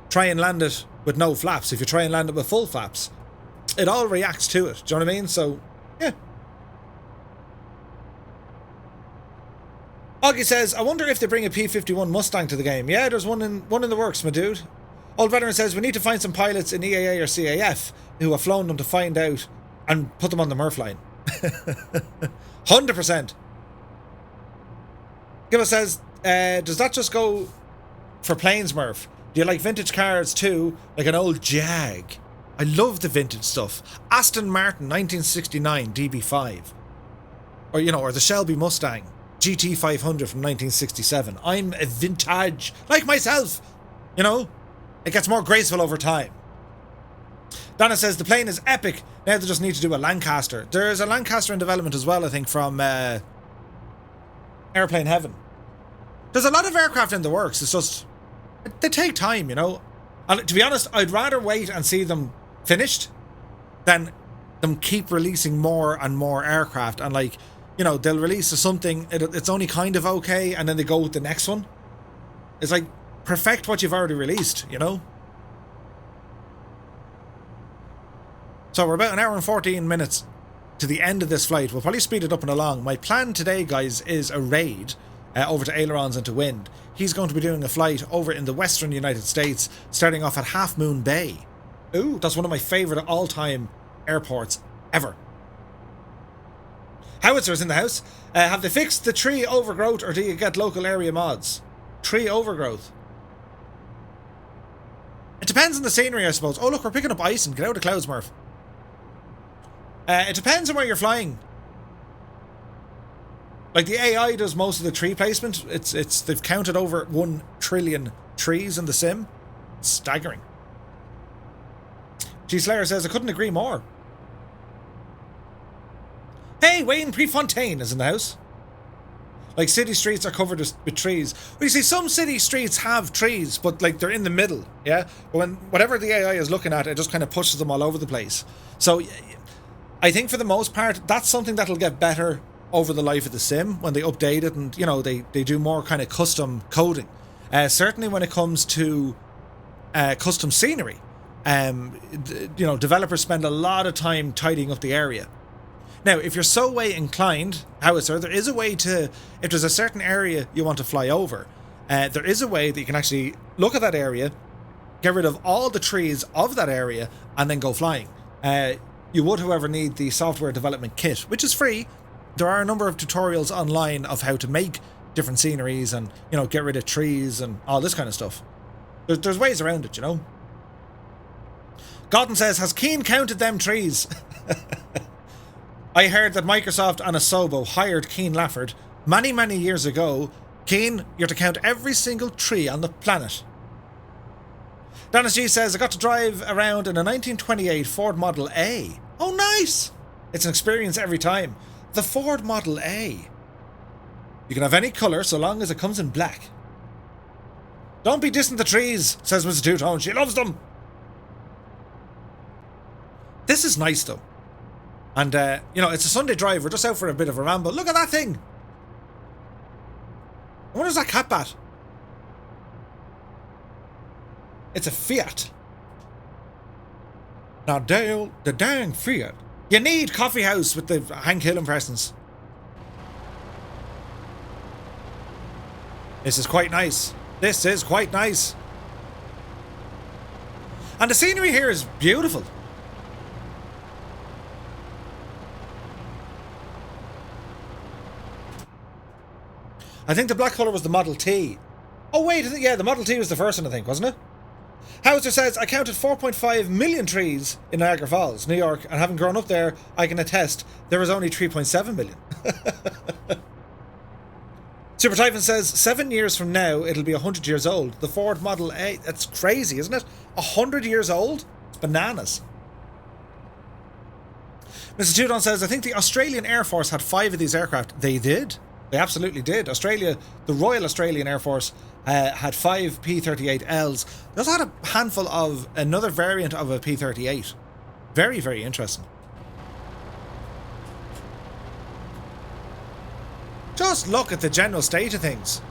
try and land it with no flaps, if you try and land it with full flaps, it all reacts to it. Do you know what I mean? So, yeah. Augie says, I wonder if they bring a P-51 Mustang to the game. Yeah, there's one in the works, my dude. Old Veteran says, we need to find some pilots in EAA or CAF who have flown them to find out and put them on the Murph line. 100%. Gibba says, does that just go for planes, Murph? Do you like vintage cars too? Like an old Jag? I love the vintage stuff. Aston Martin 1969 DB5. Or the Shelby Mustang GT 500 from 1967. I'm a vintage, like myself. It gets more graceful over time. Donna says, the plane is epic. Now they just need to do a Lancaster. There's a Lancaster in development as well, I think, from Airplane Heaven. There's a lot of aircraft in the works. It's just, they take time, And to be honest, I'd rather wait and see them finished than them keep releasing more and more aircraft. And like, they'll release something, it's only kind of okay, and then they go with the next one. It's like, perfect what you've already released, So we're about an hour and 14 minutes to the end of this flight. We'll probably speed it up and along. My plan today, guys, is a raid over to ailerons and to wind. He's going to be doing a flight over in the western United States, starting off at Half Moon Bay. Ooh, that's one of my favourite all-time airports ever. Howitzer's in the house. Have they fixed the tree overgrowth, or do you get local area mods? Tree overgrowth. It depends on the scenery, I suppose. Oh, look, we're picking up ice and get out of the clouds, Murph. It depends on where you're flying. Like, the AI does most of the tree placement. They've counted over 1 trillion trees in the sim. It's staggering. G Slayer says, I couldn't agree more. Hey, Wayne Prefontaine is in the house. Like, city streets are covered with trees. Well, you see, some city streets have trees, but like, they're in the middle, yeah? But whatever the AI is looking at, it just kind of pushes them all over the place. So I think for the most part, that's something that'll get better over the life of the sim when they update it and, they do more kind of custom coding. Certainly when it comes to custom scenery, developers spend a lot of time tidying up the area. Now, if you're so way inclined, howitzer, there is a way to, if there's a certain area you want to fly over, there is a way that you can actually look at that area, get rid of all the trees of that area, and then go flying. You would, however, need the software development kit, which is free. There are a number of tutorials online of how to make different sceneries and, you know, get rid of trees and all this kind of stuff. There's ways around it, you know. Godden says, has Keen counted them trees? I heard that Microsoft and Asobo hired Keen Lafford many, many years ago. Keen, you're to count every single tree on the planet. Dennis G says, I got to drive around in a 1928 Ford Model A. Oh, nice! It's an experience every time. The Ford Model A. You can have any colour so long as it comes in black. Don't be dissing the trees, says Mrs. Two-Tone. She loves them. This is nice, though. And, you know, it's a Sunday drive. We're just out for a bit of a ramble. Look at that thing. What is that cat bat? It's a Fiat. Now, Dale, the dang Fiat. You need Coffee House with the Hank Hill impressions. This is quite nice. This is quite nice. And the scenery here is beautiful. I think the black colour was the Model T. Oh wait, yeah, the Model T was the first one, I think, wasn't it? Howitzer says, I counted 4.5 million trees in Niagara Falls, New York, and having grown up there, I can attest there was only 3.7 million. Super Typhon says, 7 years from now, it'll be 100 years old. The Ford Model A, that's crazy, isn't it? 100 years old? It's bananas. Mr. Tudon says, I think the Australian Air Force had 5 of these aircraft. They did. They absolutely did. Australia, the Royal Australian Air Force, had 5 P38Ls. They also had a handful of another variant of a P38. Very, very interesting. Just look at the general state of things.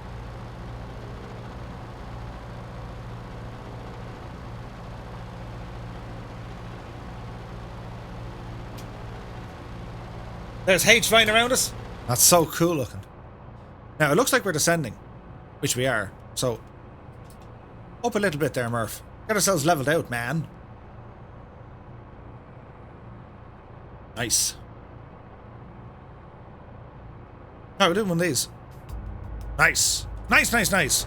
There's H flying around us. That's so cool looking. Now, it looks like we're descending, which we are. So, up a little bit there, Murph. Get ourselves leveled out, man. Nice. Oh, we're doing one of these. Nice. Nice, nice, nice.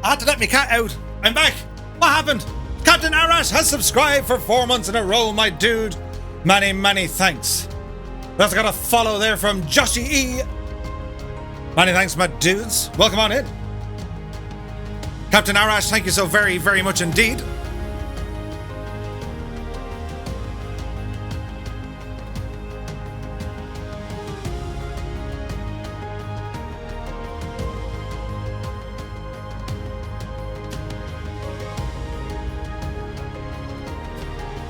I had to let me cat out. I'm back. What happened? Captain Arash has subscribed for 4 months in a row, my dude. Many, many thanks. That's got a follow there from Joshy E. Many thanks, my dudes. Welcome on in. Captain Arash, thank you so very, very much indeed.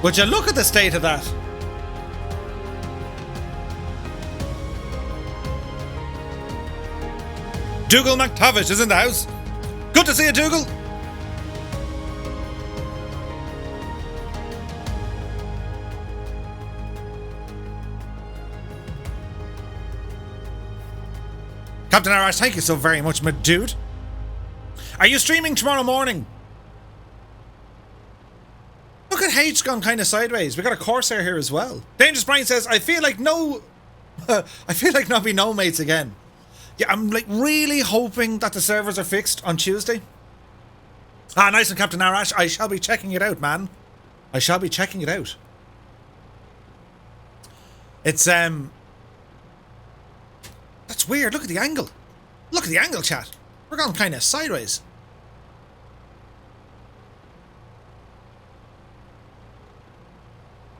Would you look at the state of that? Dougal McTavish is in the house. Good to see you, Dougal. Captain Arash, thank you so very much, my dude. Are you streaming tomorrow morning? Look at H gone kind of sideways. We got a Corsair here as well. Dangerous Brian says, I feel like no I feel like not be no mates again. Yeah, I'm like really hoping that the servers are fixed on Tuesday. Ah, nice one, Captain Arash. I shall be checking it out, man. I shall be checking it out. It's, that's weird. Look at the angle. Look at the angle, chat. We're going kind of sideways.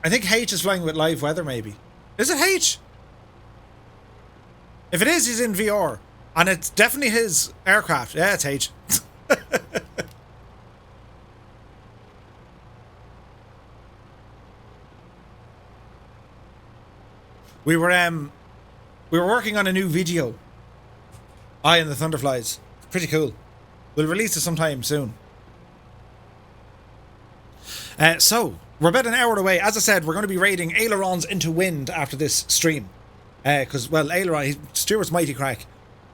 I think H is flying with live weather, maybe. Is it H? If it is, he's in VR. And it's definitely his aircraft. Yeah, it's H. We were working on a new video. I and the Thunderflies. Pretty cool. We'll release it sometime soon. So, we're about an hour away. As I said, we're going to be raiding ailerons into wind after this stream. Because, well, aileron, Stuart's mighty crack.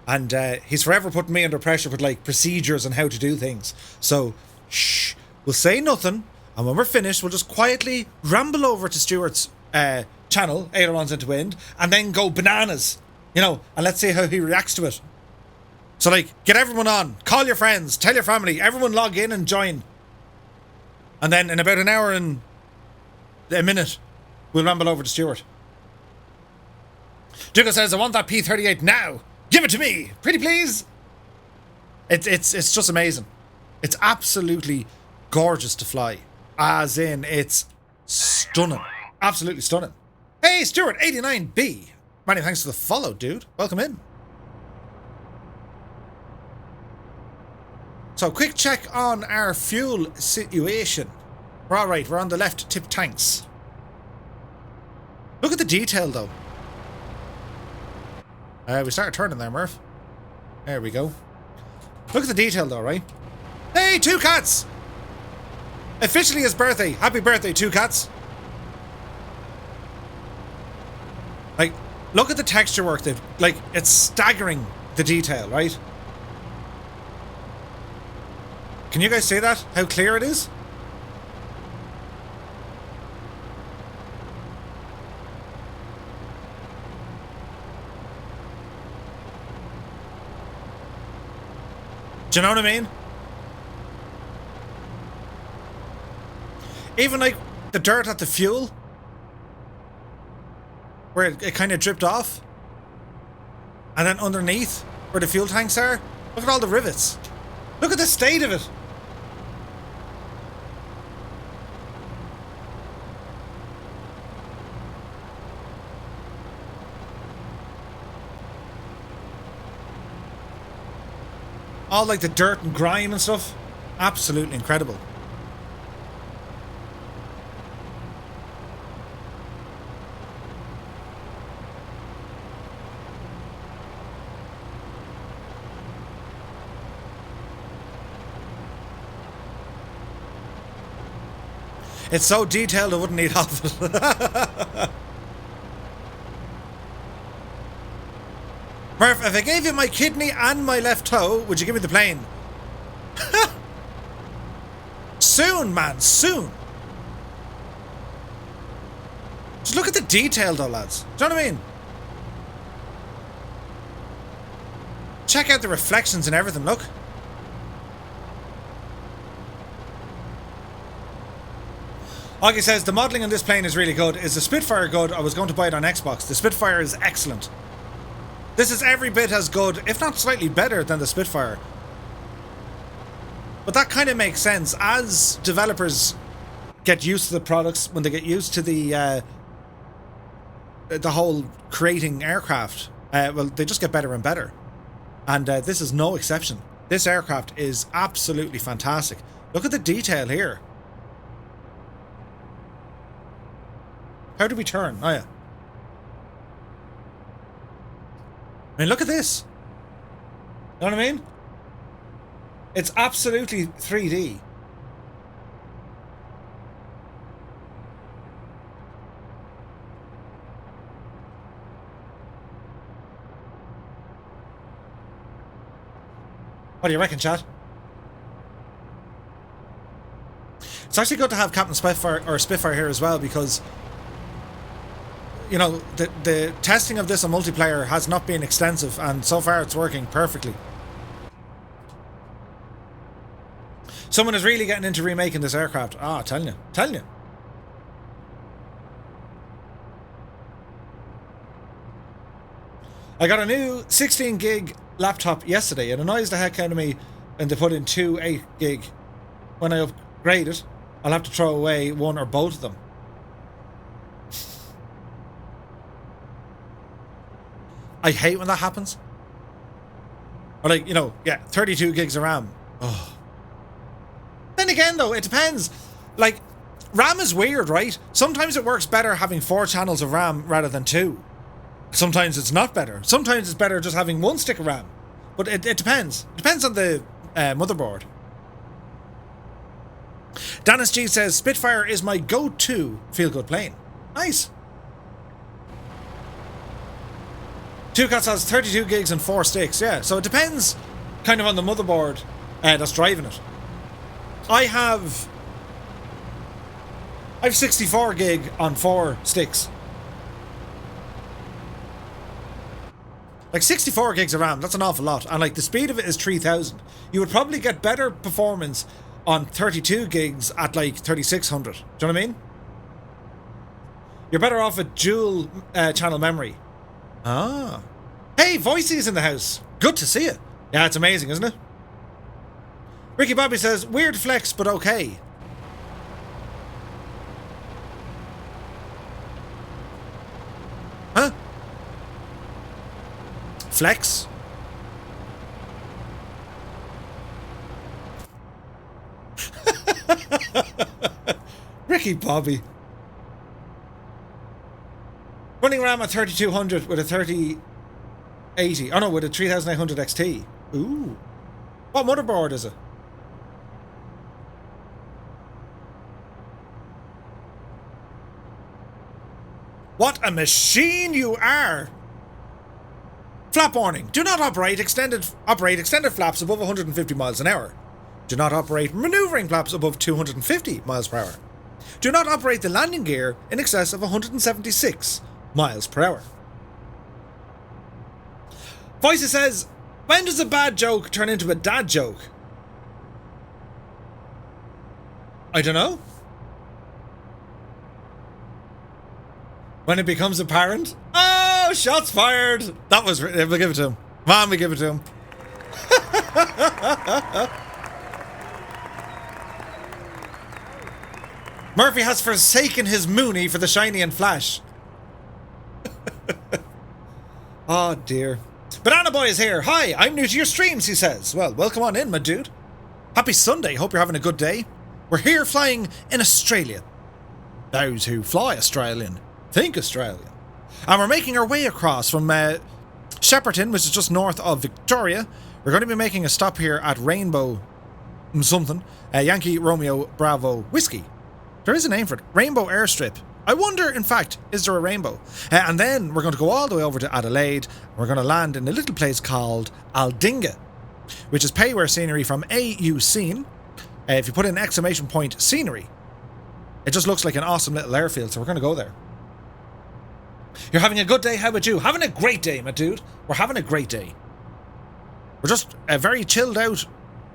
And he's forever putting me under pressure with, like, procedures and how to do things. So, shh. We'll say nothing. And when we're finished, we'll just quietly ramble over to Stuart's channel, Ailerons into Wind, and then go bananas. You know, and let's see how he reacts to it. So, like, get everyone on. Call your friends. Tell your family. Everyone log in and join. And then in about an hour and a minute, we'll ramble over to Stuart. Jiggle says, I want that P38 now. Give it to me. Pretty please. It's just amazing. It's absolutely gorgeous to fly. As in, it's stunning. Absolutely stunning. Hey, Stuart89B. Many thanks for the follow, dude. Welcome in. So, quick check on our fuel situation. We're alright, we're on the left tip tanks. Look at the detail, though. We started turning there, Murph. There we go. Look at the detail, though, right? Hey, Two Cats! Officially his birthday. Happy birthday, Two Cats. Like, look at the texture work. They've, like, it's staggering, the detail, right? Can you guys see that? How clear it is? Do you know what I mean? Even like the dirt at the fuel, where it kind of dripped off, and then underneath where the fuel tanks are, look at all the rivets. Look at the state of it. All like the dirt and grime and stuff. Absolutely incredible. It's so detailed I wouldn't need half of it. Murph, if I gave you my kidney and my left toe, would you give me the plane? Soon, man, soon. Just look at the detail though, lads. Do you know what I mean? Check out the reflections and everything, look. Augie says, the modelling on this plane is really good. Is the Spitfire good? I was going to buy it on Xbox. The Spitfire is excellent. This is every bit as good, if not slightly better, than the Spitfire. But that kind of makes sense. As developers get used to the products, when they get used to the whole creating aircraft, well, they just get better and better. And this is no exception. This aircraft is absolutely fantastic. Look at the detail here. How do we turn? Oh, yeah. I mean, look at this. You know what I mean? It's absolutely 3D. What do you reckon, chat? It's actually good to have Captain Spitfire or Spitfire here as well, because you know, the testing of this on multiplayer has not been extensive, and so far it's working perfectly. Someone is really getting into remaking this aircraft. Ah, telling you. I got a new 16 gig laptop yesterday. It annoys the heck out of me when they put in two 8 gig. When I upgrade it, I'll have to throw away one or both of them. I hate when that happens. Or like, you know, yeah, 32 gigs of RAM. Oh. Then again though, it depends. Like, RAM is weird, right? Sometimes it works better having 4 channels of RAM rather than 2. Sometimes it's not better. Sometimes it's better just having 1 stick of RAM. But it depends. It depends on the motherboard. Dennis G says, Spitfire is my go-to feel-good plane. Nice. Two Cats has 32 gigs and 4 sticks. Yeah, so it depends kind of on the motherboard that's driving it. I have 64 gig on 4 sticks. Like 64 gigs of RAM, that's an awful lot. And like the speed of it is 3000. You would probably get better performance on 32 gigs at like 3600. Do you know what I mean? You're better off with dual channel memory. Ah. Hey, Voicey's in the house. Good to see you. Yeah, it's amazing, isn't it? Ricky Bobby says, weird flex, but okay. Huh? Flex? Ricky Bobby. Running RAM at 3200 with a 3080. Oh no, with a 3800 XT. Ooh. What motherboard is it? What a machine you are! Flap warning. Do not operate extended flaps above 150 miles an hour. Do not operate maneuvering flaps above 250 miles per hour. Do not operate the landing gear in excess of 176 miles per hour. Voices says, when does a bad joke turn into a dad joke? I don't know. When it becomes apparent? Oh, shots fired! That was... We'll give it to him. Come on, we give it to him. Murphy has forsaken his Mooney for the shiny and flash. Oh, dear. Banana Boy is here. Hi, I'm new to your streams, he says. Well, welcome on in, my dude. Happy Sunday. Hope you're having a good day. We're here flying in Australia. Those who fly Australian think Australian. And we're making our way across from Shepparton, which is just north of Victoria. We're going to be making a stop here at Rainbow something. Yankee Romeo Bravo Whiskey. There is a name for it. Rainbow Airstrip. I wonder, in fact, is there a rainbow? And then we're going to go all the way over to Adelaide. We're going to land in a little place called Aldinga, which is payware scenery from AU Scene. If you put in exclamation point scenery, it just looks like an awesome little airfield, so we're going to go there. You're having a good day? How about you? Having a great day, my dude. We're having a great day. We're just a very chilled out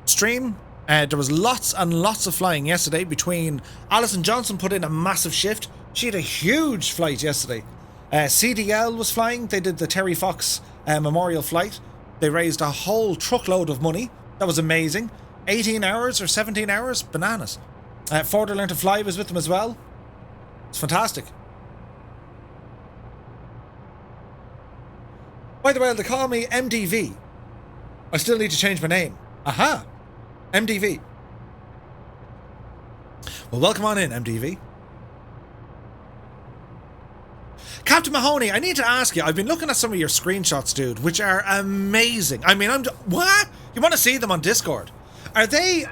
stream. There was lots and lots of flying yesterday between... Alison Johnson put in a massive shift. She had a huge flight yesterday. CDL was flying. They did the Terry Fox memorial flight. They raised a whole truckload of money. That was amazing. 18 hours or 17 hours? Bananas. Forder Learn to Fly was with them as well. It's fantastic. By the way, they call me MDV. I still need to change my name. Aha! MDV. Well, welcome on in, MDV. Captain Mahoney, I need to ask you, I've been looking at some of your screenshots, dude, which are amazing. I mean, what? You want to see them on Discord? Are they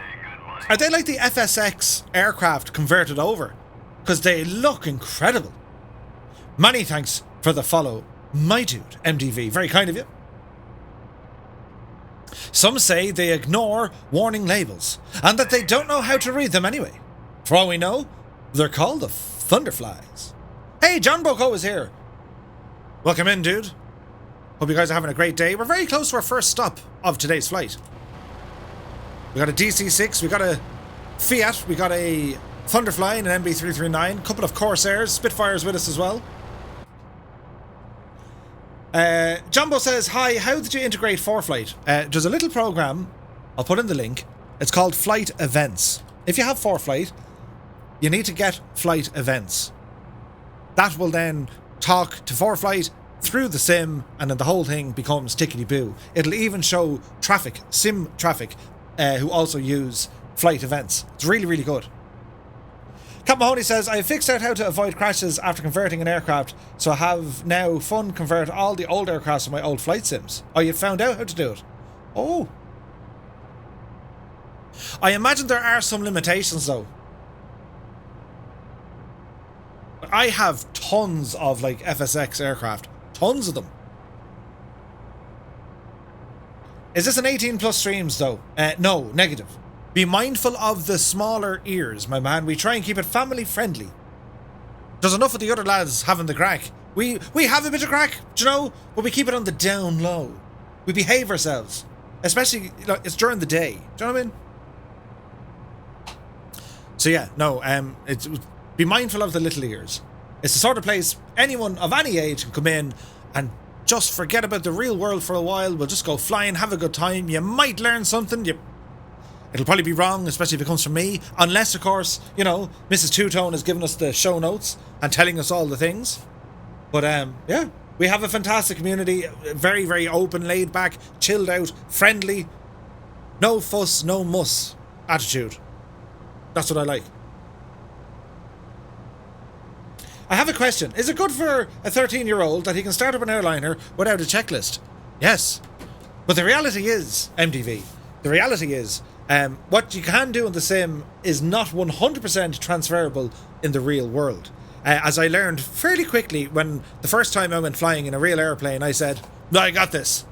like the FSX aircraft converted over? Because they look incredible. Many thanks for the follow, my dude, MDV. Very kind of you. Some say they ignore warning labels, and that they don't know how to read them anyway. For all we know, they're called the Thunderflies. Hey, John Boko is here. Welcome in, dude. Hope you guys are having a great day. We're very close to our first stop of today's flight. We got a DC-6, we got a Fiat, we got a Thunderfly and an MB339, a couple of Corsairs, Spitfires with us as well. Jumbo says, hi, how did you integrate ForeFlight? There's a little program, I'll put in the link, it's called Flight Events. If you have ForeFlight, you need to get Flight Events. That will then talk to ForeFlight through the sim, and then the whole thing becomes tickety-boo. It'll even show traffic, sim traffic, who also use Flight Events. It's really, really good. Cap Mahoney says, I have fixed out how to avoid crashes after converting an aircraft, so I have now convert all the old aircrafts to my old flight sims. Oh, you found out how to do it? Oh. I imagine there are some limitations though. I have tons of like FSX aircraft. Tons of them. Is this an 18 plus streams though? No, negative. Be mindful of the smaller ears, my man. We try and keep it family friendly. There's enough of the other lads having the crack. We have a bit of crack, do you know? But we keep it on the down low. We behave ourselves. Especially, it's during the day. Do you know what I mean? So yeah, no, be mindful of the little ears. It's the sort of place anyone of any age can come in and just forget about the real world for a while. We'll just go flying, have a good time. You might learn something. It'll probably be wrong, especially if it comes from me. Unless, of course, you know, Mrs. Two-Tone has given us the show notes and telling us all the things. But, yeah, we have a fantastic community. Very, very open, laid back, chilled out, friendly. No fuss, no muss attitude. That's what I like. I have a question. Is it good for a 13-year-old that he can start up an airliner without a checklist? Yes. But the reality is, MDV, the reality is, what you can do in the sim is not 100% transferable in the real world. As I learned fairly quickly when the first time I went flying in a real airplane, I said, no, I got this.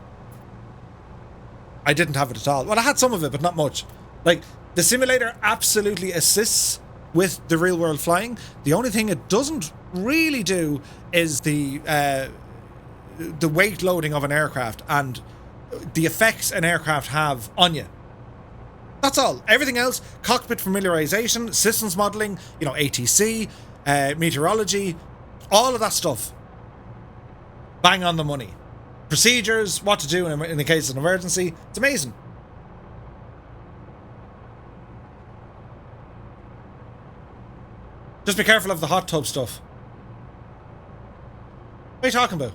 I didn't have it at all. Well, I had some of it, but not much. Like, the simulator absolutely assists with the real world flying. The only thing it doesn't really do is the weight loading of an aircraft and the effects an aircraft have on you. That's all. Everything else, cockpit familiarization, systems modeling, you know, ATC, meteorology, all of that stuff. Bang on the money. Procedures, what to do in the case of an emergency. It's amazing. Just be careful of the hot tub stuff. What are you talking about?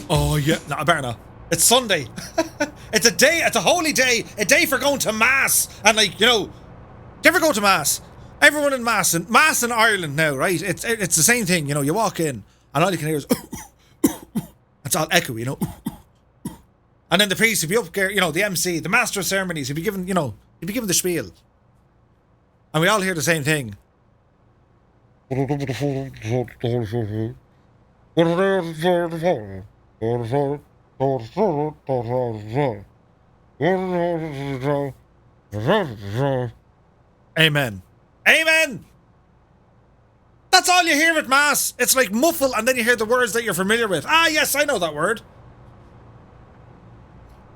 Oh, yeah. No, I better not. It's Sunday. It's a day. It's a holy day. A day for going to mass. And like, you know, do you ever go to mass? Everyone in mass in Ireland now, right? It's the same thing. You know, you walk in and all you can hear is it's all echo, you know. And then the priest would be up there, you know, the MC, the master of ceremonies, he'd be given, you know, he'd be given the spiel. And we all hear the same thing. Amen. Amen! That's all you hear at Mass. It's like muffle and then you hear the words that you're familiar with. Ah, yes, I know that word.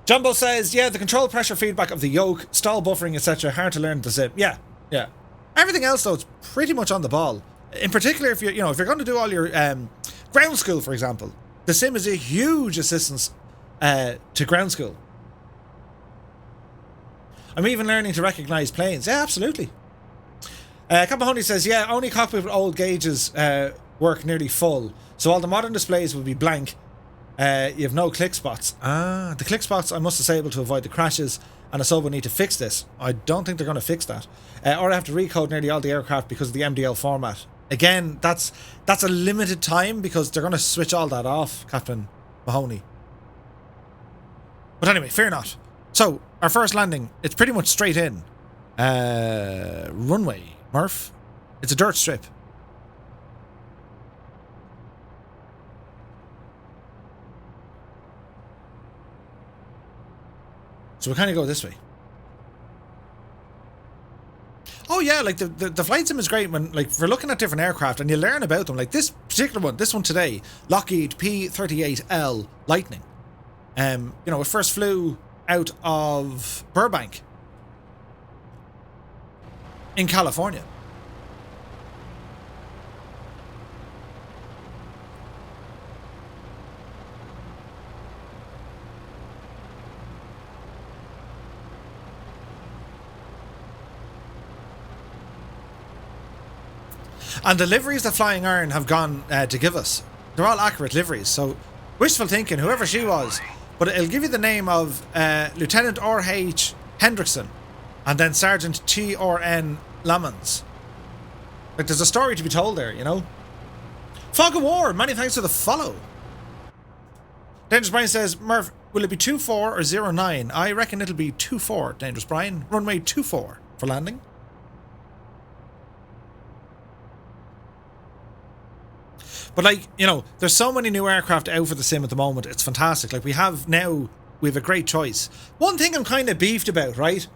Jumbo says, yeah, the control pressure feedback of the yoke, stall buffering, etc. hard to learn the sim. Yeah. Yeah. Everything else, though, it's pretty much on the ball. In particular, if you're going to do all your ground school, for example, the sim is a huge assistance to ground school. I'm even learning to recognize planes. Yeah, absolutely. Capahoney says, yeah, only cockpit with old gauges work nearly full, so all the modern displays will be blank. You have no click spots. Ah, the click spots I must disable to avoid the crashes, and Asobo will need to fix this. I don't think they're going to fix that. Or I have to recode nearly all the aircraft because of the MDL format. Again, that's a limited time because they're going to switch all that off, Captain Mahoney. But anyway, fear not. So, our first landing, it's pretty much straight in. Runway, Murph. It's a dirt strip. So we kind of go this way. Oh Oh yeah, like the flight sim is great when, like, for looking at different aircraft and you learn about them. Like this particular one, this one today, Lockheed P38L Lightning. You know, it first flew out of Burbank in California. And the liveries that Flying Iron have gone to give us, they're all accurate liveries. So, wishful thinking, whoever she was, but it'll give you the name of Lieutenant R.H. Hendrickson and then Sergeant T.R.N. Lamons. Like, there's a story to be told there, you know? Fog of War, many thanks for the follow. Dangerous Brian says, Murph, will it be 24 or 09? I reckon it'll be 24, Dangerous Brian. Runway 24 for landing. But, like, you know, there's so many new aircraft out for the sim at the moment. It's fantastic. Like, we have a great choice. One thing I'm kind of beefed about, right?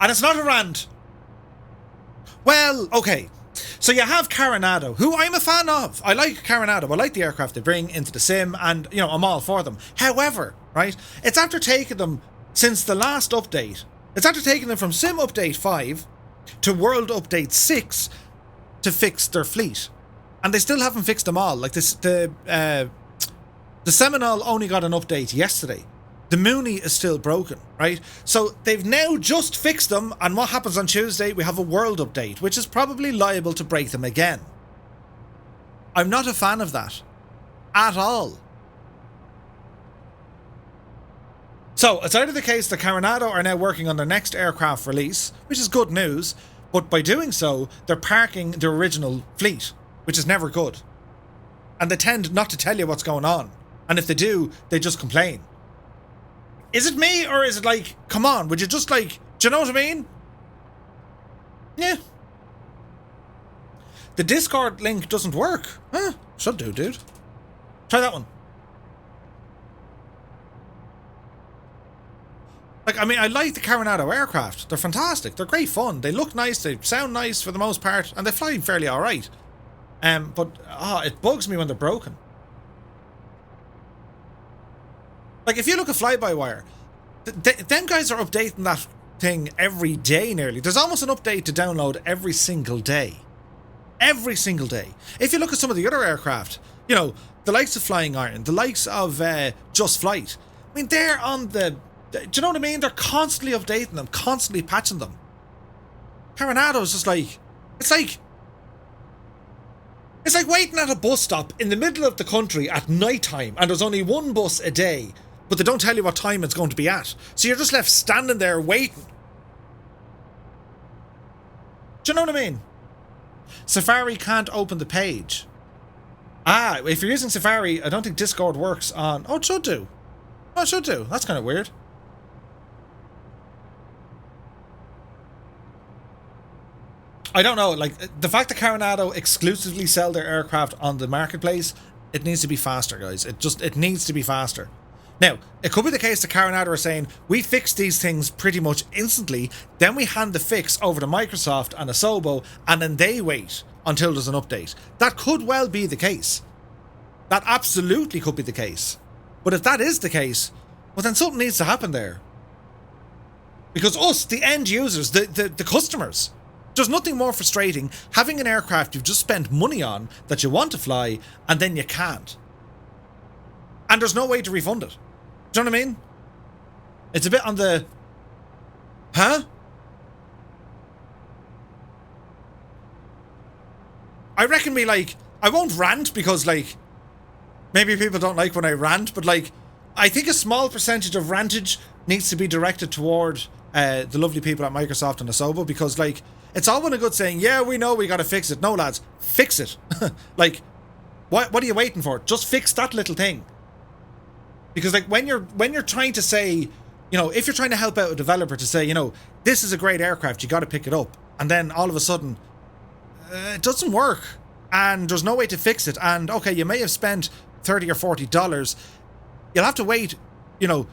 And it's not a rant. Well, okay. So you have Carenado, who I'm a fan of. I like Carenado. I like the aircraft they bring into the sim, and, you know, I'm all for them. However, right, it's after taking them since the last update. It's after taking them from Sim Update 5 to World Update 6 to fix their fleet. And they still haven't fixed them all. Like this, the Seminole only got an update yesterday. The Mooney is still broken, right? So they've now just fixed them, and what happens on Tuesday? We have a world update, which is probably liable to break them again. I'm not a fan of that. At all. So it's either the case that Carenado are now working on their next aircraft release, which is good news, but by doing so, they're parking their original fleet, which is never good. And they tend not to tell you what's going on. And if they do, they just complain. Is it me, or is it like, come on, would you just like, do you know what I mean? Yeah. The Discord link doesn't work. Huh, should do, dude. Try that one. Like, I mean, I like the Carenado aircraft. They're fantastic. They're great fun. They look nice. They sound nice for the most part. And they fly fairly alright. But it bugs me when they're broken. Like, if you look at fly-by-wire, them guys are updating that thing every day nearly. There's almost an update to download every single day. Every single day. If you look at some of the other aircraft, you know, the likes of Flying Iron, the likes of Just Flight, I mean, they're on the... Do you know what I mean? They're constantly updating them, constantly patching them. Carenado is just like... It's like waiting at a bus stop in the middle of the country at night time, and there's only one bus a day, but they don't tell you what time it's going to be at. So you're just left standing there waiting. Do you know what I mean? Safari can't open the page. If you're using Safari, I don't think Discord works on... Oh, it should do. Oh, it should do. That's kind of weird. I don't know, like, the fact that Carenado exclusively sell their aircraft on the marketplace, it needs to be faster, guys. It needs to be faster. Now, it could be the case that Carenado are saying, we fix these things pretty much instantly, then we hand the fix over to Microsoft and Asobo, and then they wait until there's an update. That could well be the case. That absolutely could be the case. But if that is the case, well, then something needs to happen there. Because us, the end users, the customers... There's nothing more frustrating having an aircraft you've just spent money on that you want to fly and then you can't. And there's no way to refund it. Do you know what I mean? It's a bit on the... Huh? I reckon I won't rant because, like, maybe people don't like when I rant, but, like, I think a small percentage of rantage needs to be directed toward the lovely people at Microsoft and Asobo, because, like, it's all well and good saying, yeah, we know we gotta fix it. No, lads, fix it. Like, what are you waiting for? Just fix that little thing. Because, like, when you're trying to say, you know, if you're trying to help out a developer to say, you know, this is a great aircraft, you gotta pick it up, and then all of a sudden, it doesn't work, and there's no way to fix it, and okay, you may have spent $30 or $40, you'll have to wait, you know,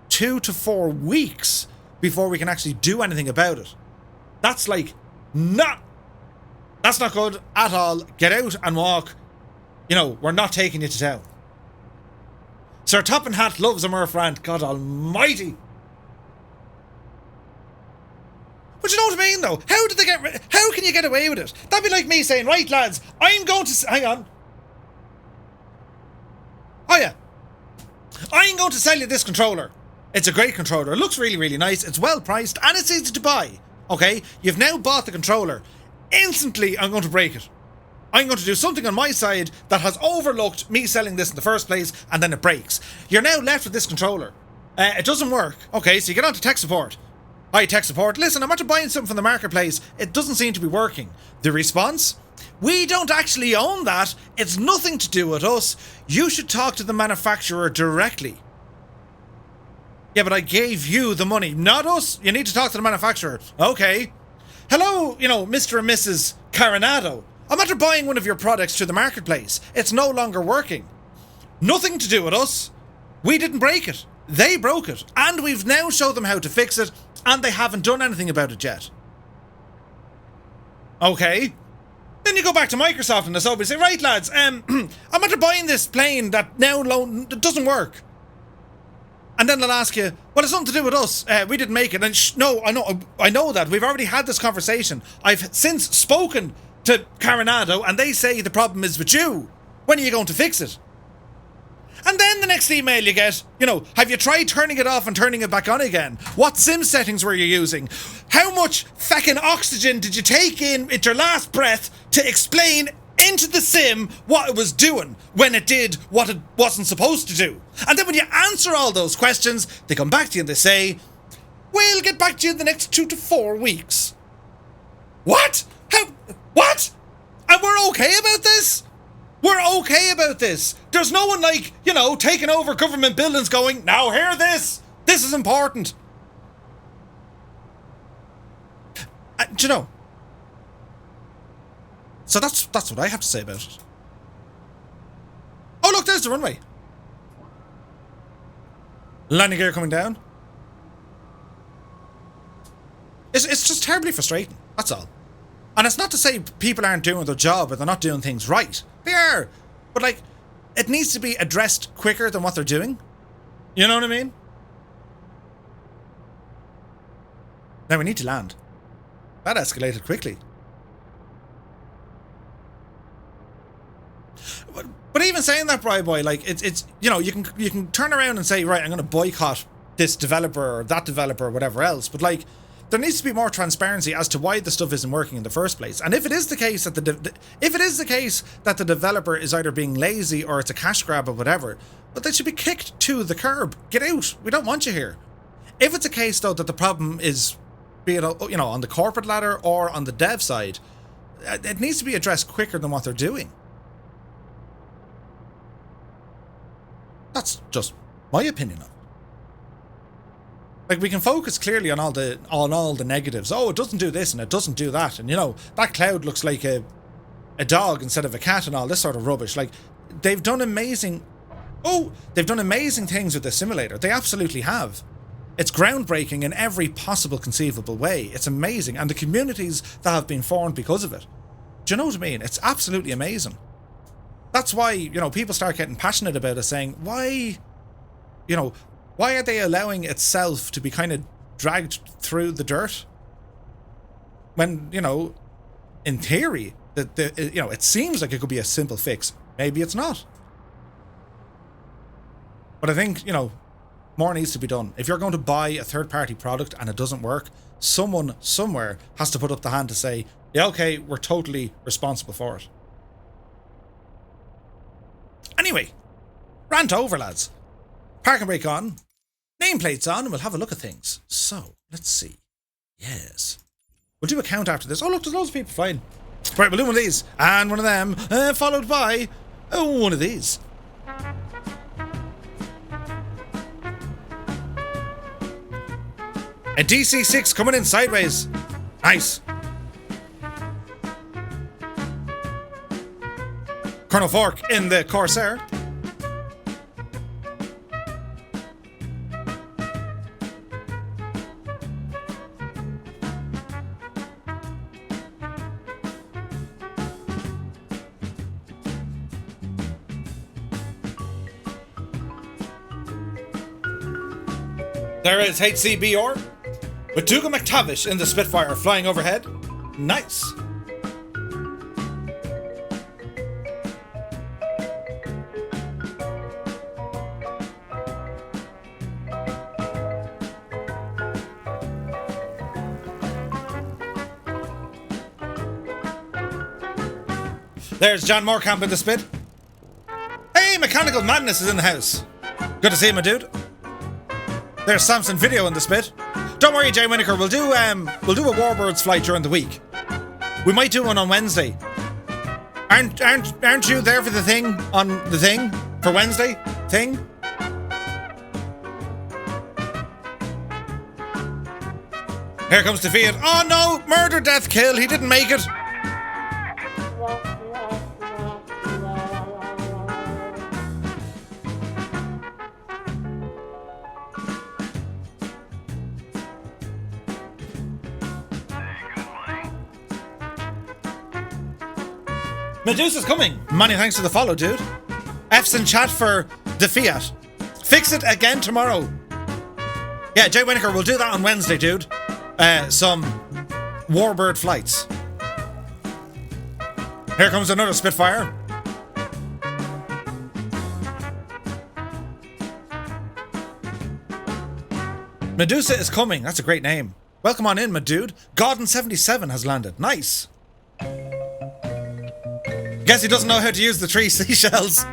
2 to 4 weeks before we can actually do anything about it. That's like Not. That's not good at all. Get out and walk. You know, we're not taking you to town. Sir Toppin Hat loves a Murph rant. God almighty. But you know what I mean, though? How can you get away with it? That'd be like me saying, right, lads, I'm going to... Hang on. Oh, yeah. I'm going to sell you this controller. It's a great controller. It looks really, really nice. It's well priced and it's easy to buy. Okay? You've now bought the controller. Instantly, I'm going to break it. I'm going to do something on my side that has overlooked me selling this in the first place, and then it breaks. You're now left with this controller. It doesn't work. Okay, so you get on to tech support. Hi, tech support. Listen, I'm after buying something from the marketplace. It doesn't seem to be working. The response? We don't actually own that. It's nothing to do with us. You should talk to the manufacturer directly. Yeah, but I gave you the money, not us. You need to talk to the manufacturer. Okay. Hello, Mr. and Mrs. Caronado. I'm after buying one of your products through the marketplace. It's no longer working. Nothing to do with us. We didn't break it. They broke it. And we've now showed them how to fix it, and they haven't done anything about it yet. Okay. Then you go back to Microsoft and the sub and say, right, lads, I'm after buying this plane that now doesn't work. And then they'll ask you, well, it's something to do with us. We didn't make it. And no, I know that. We've already had this conversation. I've since spoken to Caronado, and they say the problem is with you. When are you going to fix it? And then the next email you get, have you tried turning it off and turning it back on again? What sim settings were you using? How much feckin' oxygen did you take in at your last breath to explain into the sim what it was doing when it did what it wasn't supposed to do? And then when you answer all those questions, they come back to you and they say, we'll get back to you in the next 2 to 4 weeks. What? What? And we're okay about this? We're okay about this. There's no one taking over government buildings going, now hear this. This is important. Do you know? So that's what I have to say about it. Oh, look, there's the runway. Landing gear coming down. It's just terribly frustrating. That's all. And it's not to say people aren't doing their job or they're not doing things right. They are. But, it needs to be addressed quicker than what they're doing. You know what I mean? Now we need to land. That escalated quickly. But even saying that, Bri Boy, it's you can turn around and say, right, I'm going to boycott this developer or that developer or whatever else. But, there needs to be more transparency as to why the stuff isn't working in the first place. And if it is the case that the developer is either being lazy or it's a cash grab or whatever, but they should be kicked to the curb. Get out. We don't want you here. If it's a case though that the problem is, be it on the corporate ladder or on the dev side, it needs to be addressed quicker than what they're doing. That's just my opinion of it. We can focus clearly on all the negatives. Oh, it doesn't do this and it doesn't do that. And, that cloud looks like a dog instead of a cat and all this sort of rubbish. They've done amazing things with the simulator. They absolutely have. It's groundbreaking in every possible conceivable way. It's amazing. And the communities that have been formed because of it. Do you know what I mean? It's absolutely amazing. That's why, people start getting passionate about it, saying, why are they allowing itself to be kind of dragged through the dirt? When, in theory, it seems like it could be a simple fix. Maybe it's not. But I think, more needs to be done. If you're going to buy a third-party product and it doesn't work, someone somewhere has to put up the hand to say, yeah, okay, we're totally responsible for it. Anyway, rant over, lads. Park and brake on. Nameplates on, and we'll have a look at things. So, let's see. Yes. We'll do a count after this. Oh, look, there's loads of people flying. Right, we'll do one of these. And one of them, followed by one of these. A DC-6 coming in sideways. Nice. Colonel Fork in the Corsair. There is HCBR with Dougal McTavish in the Spitfire flying overhead. Nice. There's John Morecamp in the Spit. Hey, Mechanical Madness is in the house. Good to see you, my dude. There's Samson Video in the Spit. Don't worry, Jay Winokur, we'll do a Warbirds flight during the week. We might do one on Wednesday. Aren't you there for the thing on the thing for Wednesday thing? Here comes the Fiat. Oh no, murder, death, kill. He didn't make it. Medusa's coming. Many thanks for the follow, dude. F's in chat for the Fiat. Fix it again tomorrow. Yeah, Jay Winokur, we'll do that on Wednesday, dude. Some Warbird flights. Here comes another Spitfire. Medusa is coming. That's a great name. Welcome on in, my dude. Godden77 has landed. Nice. Guess he doesn't know how to use the 3 seashells.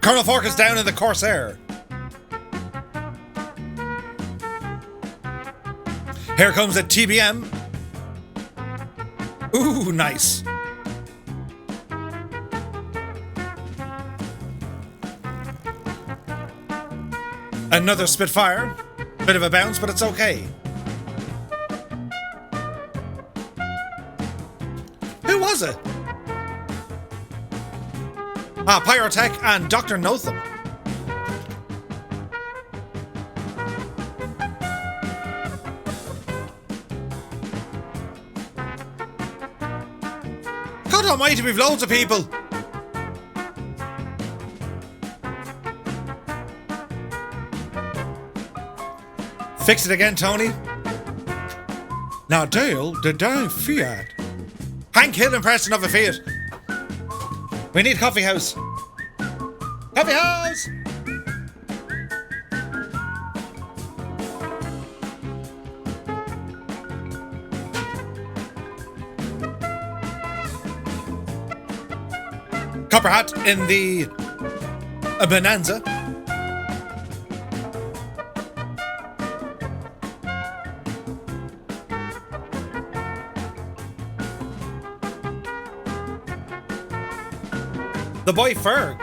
Colonel Fork is down in the Corsair. Here comes a TBM. Ooh, nice. Another Spitfire. Bit of a bounce, but it's okay. Who was it? Ah, Pyrotech and Dr. Notham. God almighty, we've loads of people. Fix it again, Tony. Now, Dale, the damn Fiat. Hank Hill impression of a Fiat. We need coffee house. Coffee house! Copper Hat in the Bonanza. The boy Ferg.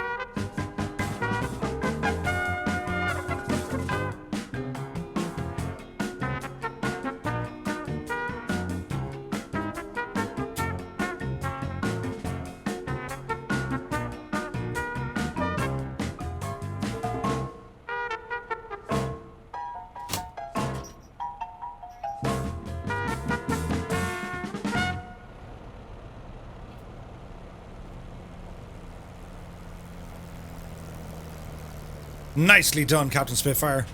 Nicely done, Captain Spitfire.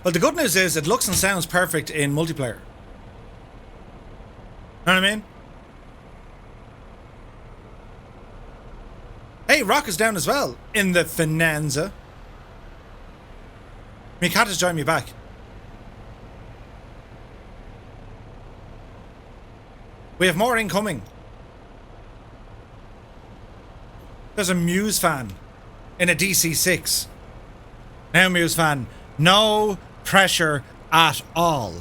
Well, the good news is it looks and sounds perfect in multiplayer. Know what I mean? Hey, Rock is down as well in the Finanza. Mikat has joined me back. We have more incoming. There's a Muse fan in a DC6. Now, Muse fan, no pressure at all.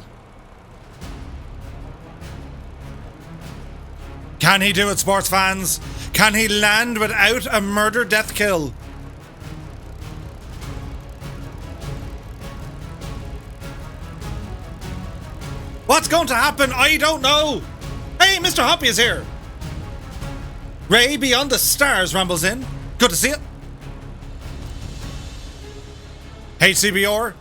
Can he do it, sports fans? Can he land without a murder death kill? What's going to happen? I don't know. Hey, Mr. Hoppy is here. Ray Beyond the Stars rambles in. Good to see you. HCBR.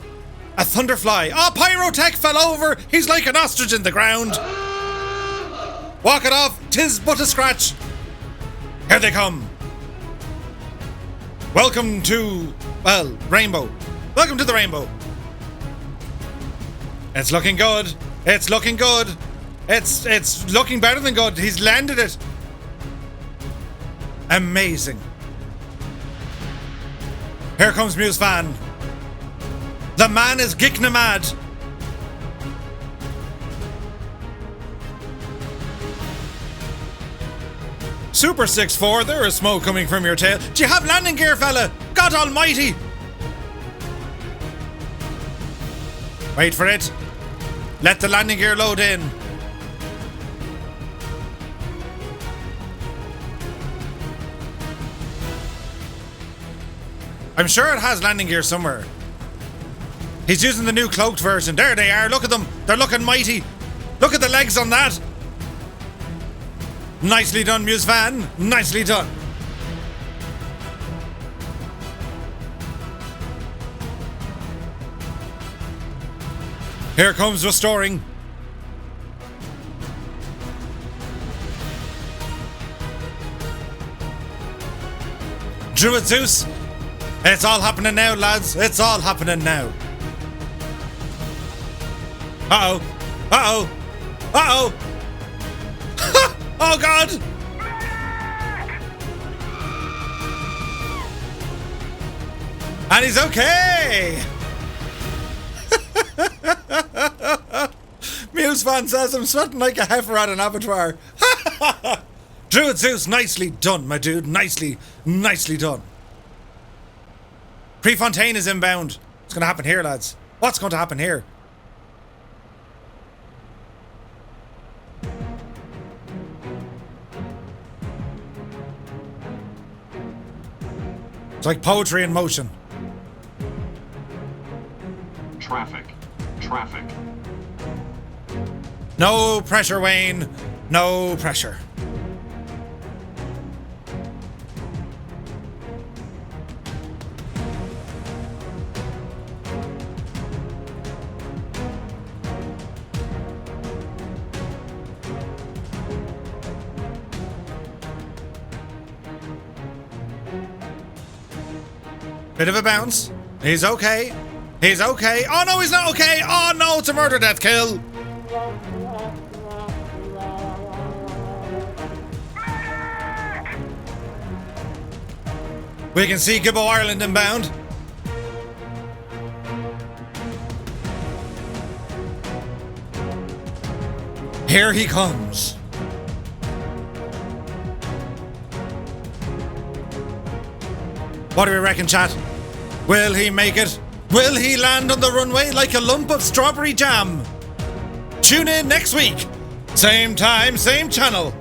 A Thunderfly. Oh, Pyrotech fell over. He's like an ostrich in the ground. Walk it off. 'Tis but a scratch. Here they come. Welcome to, well, Rainbow. Welcome to the Rainbow. It's looking good. It's looking good. It's looking better than good. He's landed it. Amazing. Here comes Muse Fan. The man is geekna mad. Super 6-4, there is smoke coming from your tail. Do you have landing gear, fella? God almighty! Wait for it. Let the landing gear load in. I'm sure it has landing gear somewhere. He's using the new cloaked version. There they are. Look at them. They're looking mighty. Look at the legs on that. Nicely done, Muse Fan. Nicely done. Here comes restoring. Druid Zeus. It's all happening now, lads. It's all happening now. Uh-oh. Uh-oh. Uh-oh. Oh, God. And he's okay. Muse Fan says I'm sweating like a heifer at an abattoir. Druid Zeus, nicely done, my dude. Nicely done. Prefontaine is inbound. What's going to happen here, lads? What's going to happen here? It's like poetry in motion. Traffic. No pressure, Wayne. No pressure. Bit of a bounce. He's okay. He's okay. Oh no, he's not okay. Oh no, it's a murder death kill. We can see Gibbo Ireland inbound. Here he comes. What do we reckon, chat? Will he make it? Will he land on the runway like a lump of strawberry jam? Tune in next week. Same time, same channel.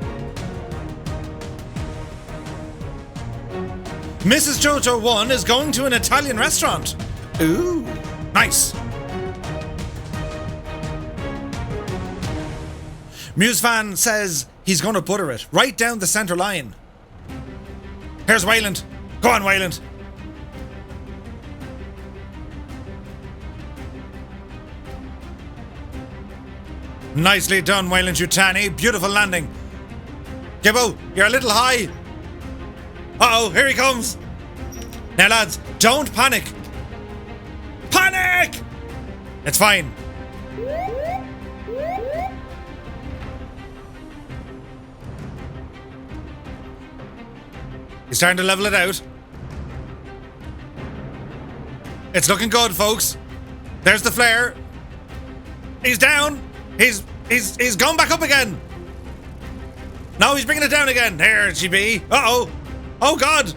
Mrs. Jojo 1 is going to an Italian restaurant. Ooh, nice. Muse Fan says he's going to butter it right down the center line. Here's Wayland. Go on, Wayland. Nicely done, Wayland Yutani. Beautiful landing. Gibbo, you're a little high. Uh-oh, here he comes. Now, lads, don't panic. Panic! It's fine. He's starting to level it out. It's looking good, folks. There's the flare. He's down. He's gone back up again. No, he's bringing it down again. There she be. Uh-oh. Oh, God.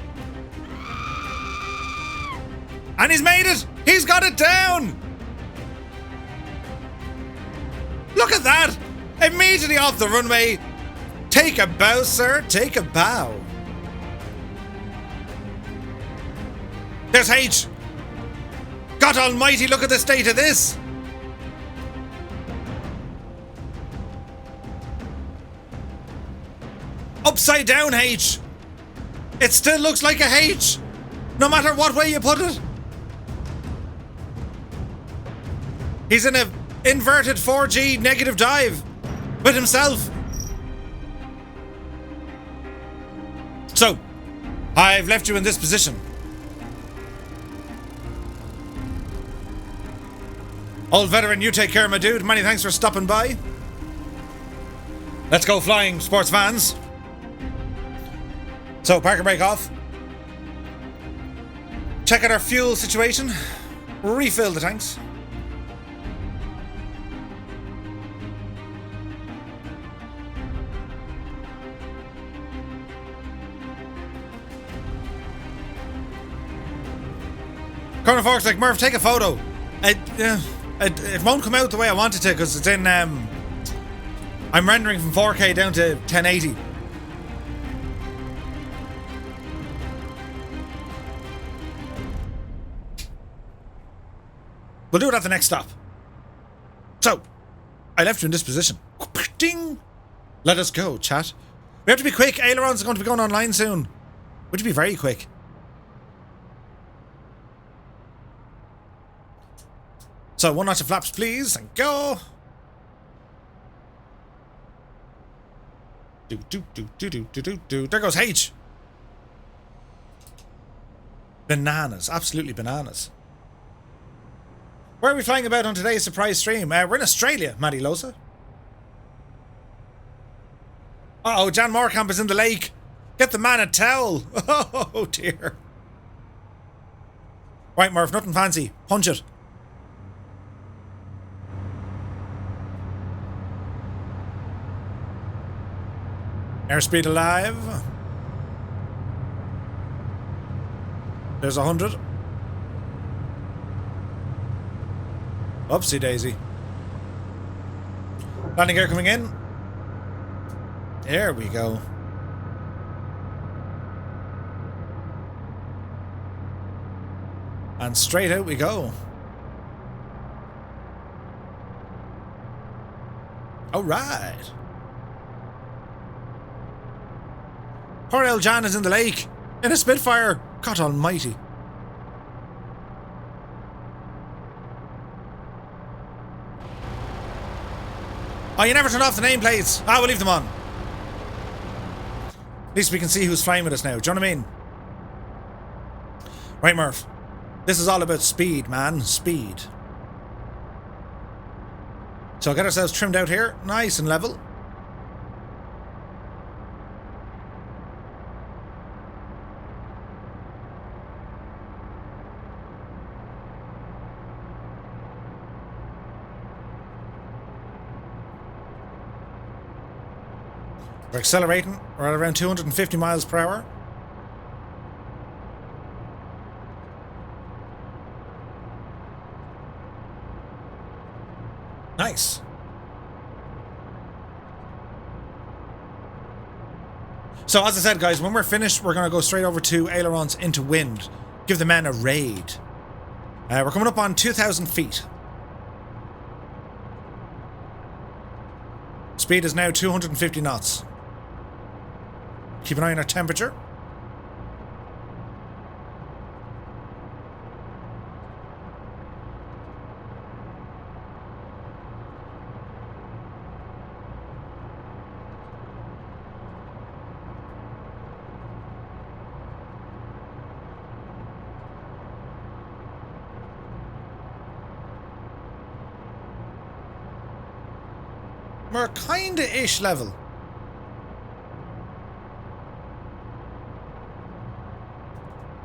And he's made it. He's got it down. Look at that. Immediately off the runway. Take a bow, sir. Take a bow. There's H. God almighty, look at the state of this. Upside down H. It still looks like a H, no matter what way you put it. He's in a inverted 4G negative dive with himself. So, I've left you in this position. Old veteran, you take care, my dude. Many thanks for stopping by. Let's go flying, sports fans. So, park and brake off. Check out our fuel situation. Refill the tanks. Corner Forks like, Murph, take a photo. It won't come out the way I want it to because it's in, I'm rendering from 4K down to 1080. We'll do it at the next stop. So, I left you in this position. Ding! Let us go, chat. We have to be quick. Ailerons are going to be going online soon. Would you be very quick? So, one notch of flaps, please, and go. There goes H. Bananas, absolutely bananas. Where are we flying about on today's surprise stream? We're in Australia, Matty Losa. Uh-oh, Jan Moorkamp is in the lake. Get the man a towel. Oh, dear. Right, Murph, nothing fancy. Punch it. Airspeed alive. There's 100. Oopsie daisy. Landing gear coming in. There we go. And straight out we go. Alright. Poor El Jan is in the lake. In a Spitfire. God almighty. Oh, you never turned off the nameplates. Ah, we'll leave them on. At least we can see who's flying with us now. Do you know what I mean? Right, Murph. This is all about speed, man. Speed. So get ourselves trimmed out here. Nice and level. We're accelerating. We're at around 250 miles per hour. Nice. So as I said, guys, when we're finished, we're going to go straight over to ailerons into wind. Give the men a raid. We're coming up on 2,000 feet. Speed is now 250 knots. Keep an eye on our temperature. We're kinda-ish level.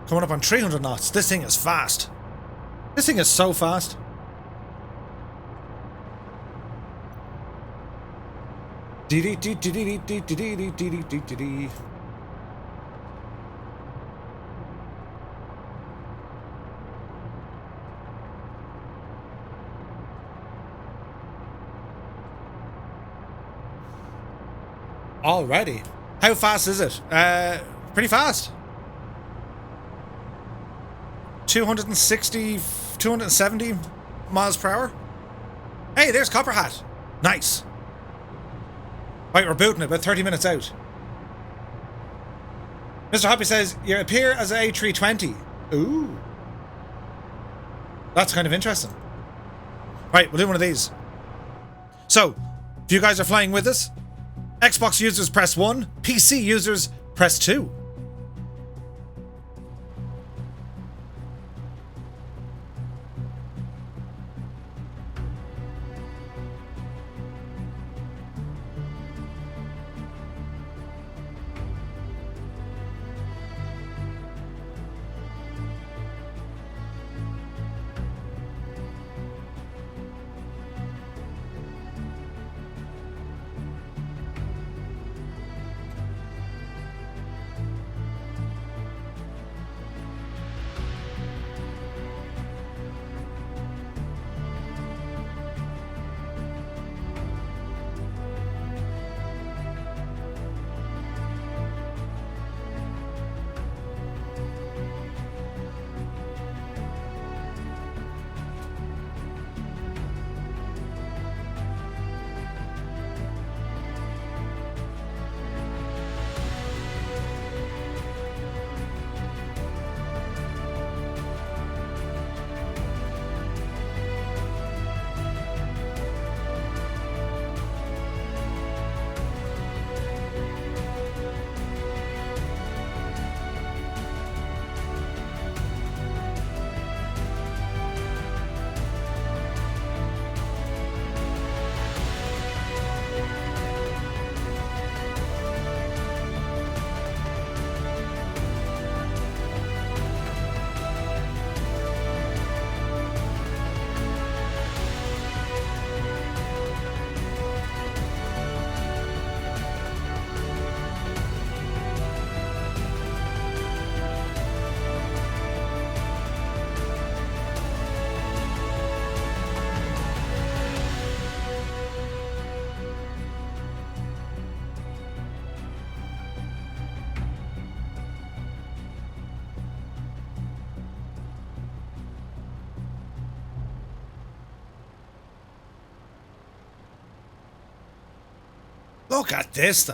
Coming up on 300 knots. This thing is fast. This thing is so fast. Alrighty. How fast is it? Pretty fast. 260, 270 miles per hour. Hey, there's Copper Hat. Nice. Right, we're booting it about 30 minutes out. Mr. Hoppy says, you appear as an A320. Ooh. That's kind of interesting. Right, we'll do one of these. So, if you guys are flying with us, Xbox users press 1, PC users press 2. Look at this, though.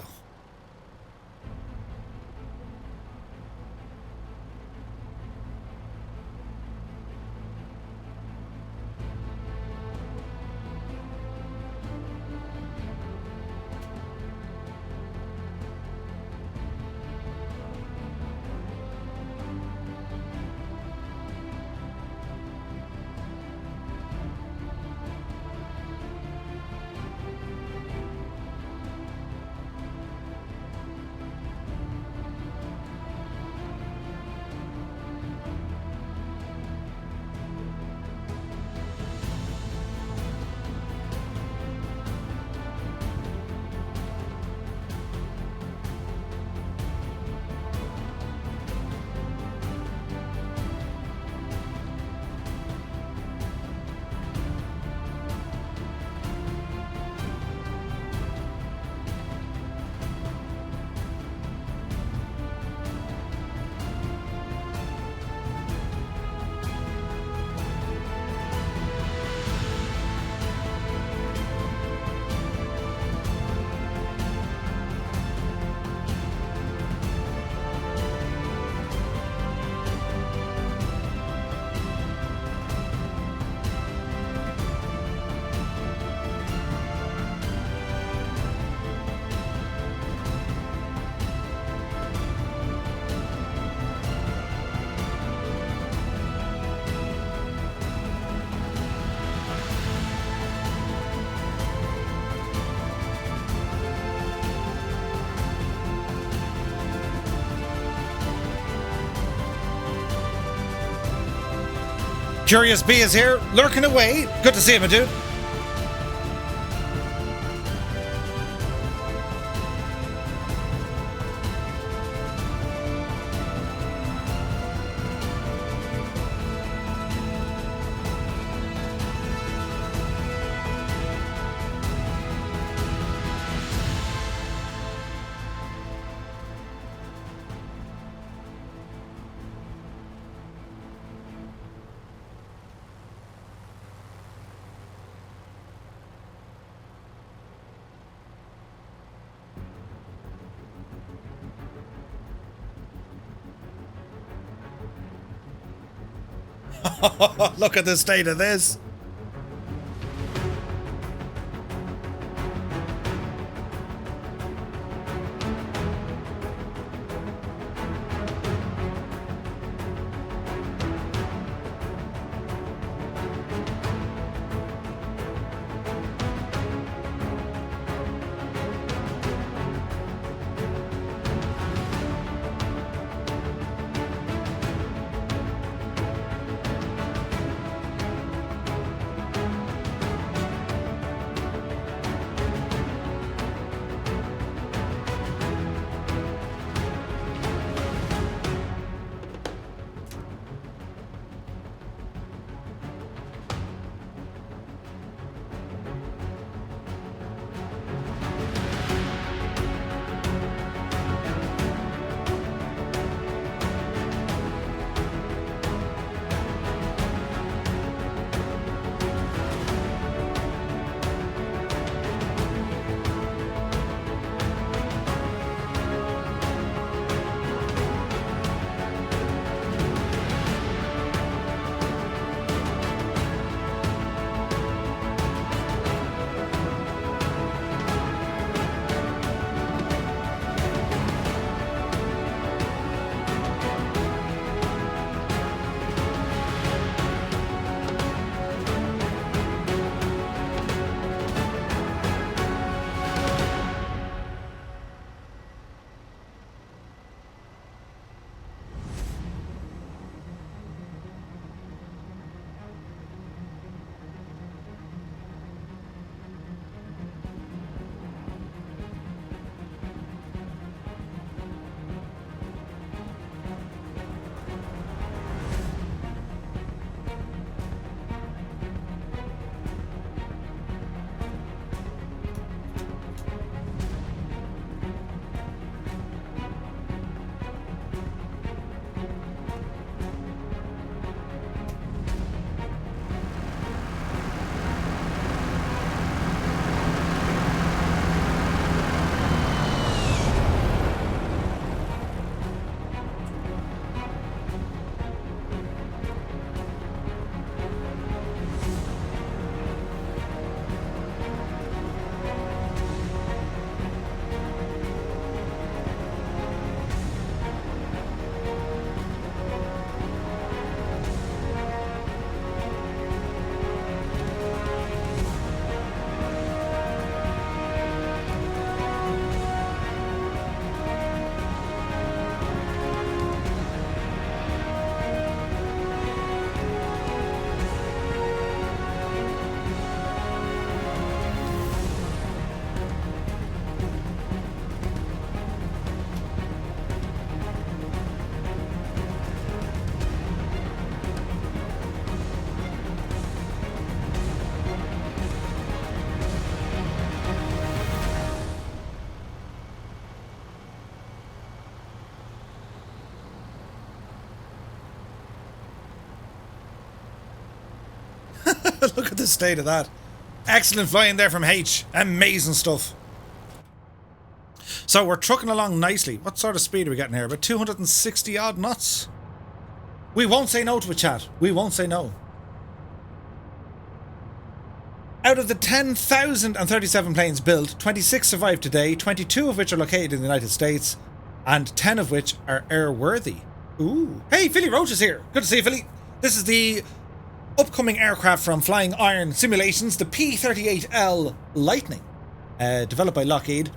Curious B is here, lurking away. Good to see him, my dude. Look at the state of this. Look at the state of that. Excellent flying there from H. Amazing stuff. So we're trucking along nicely. What sort of speed are we getting here? About 260 odd knots. We won't say no to a chat. We won't say no. Out of the 10,037 planes built, 26 survived today, 22 of which are located in the United States, and 10 of which are airworthy. Ooh. Hey, Philly Roach is here. Good to see you, Philly. This is the upcoming aircraft from Flying Iron Simulations, the P38L Lightning, developed by Lockheed,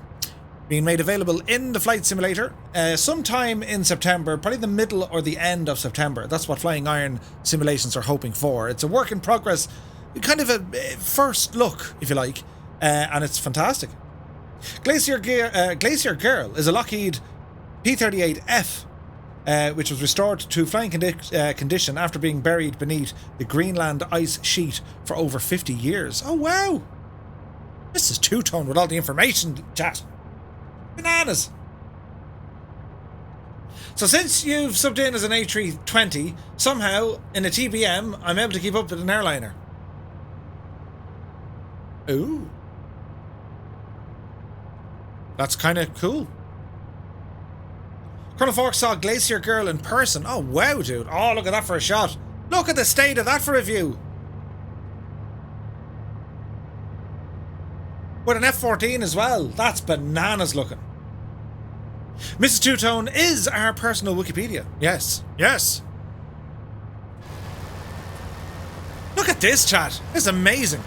being made available in the flight simulator sometime in September, probably the middle or the end of September. That's what Flying Iron Simulations are hoping for. It's a work in progress, kind of a first look, if you like, and it's fantastic. Glacier Girl is a Lockheed P38F, which was restored to flying condition after being buried beneath the Greenland ice sheet for over 50 years. Oh, wow. This is two-tone with all the information, chat. Bananas. So since you've subbed in as an A320, somehow, in a TBM, I'm able to keep up with an airliner. Ooh. That's kind of cool. Colonel Fork saw Glacier Girl in person. Oh, wow, dude. Oh, look at that for a shot. Look at the state of that for a view. With an F-14 as well. That's bananas looking. Mrs. Two-Tone is our personal Wikipedia. Yes. Yes. Look at this, chat. It's amazing.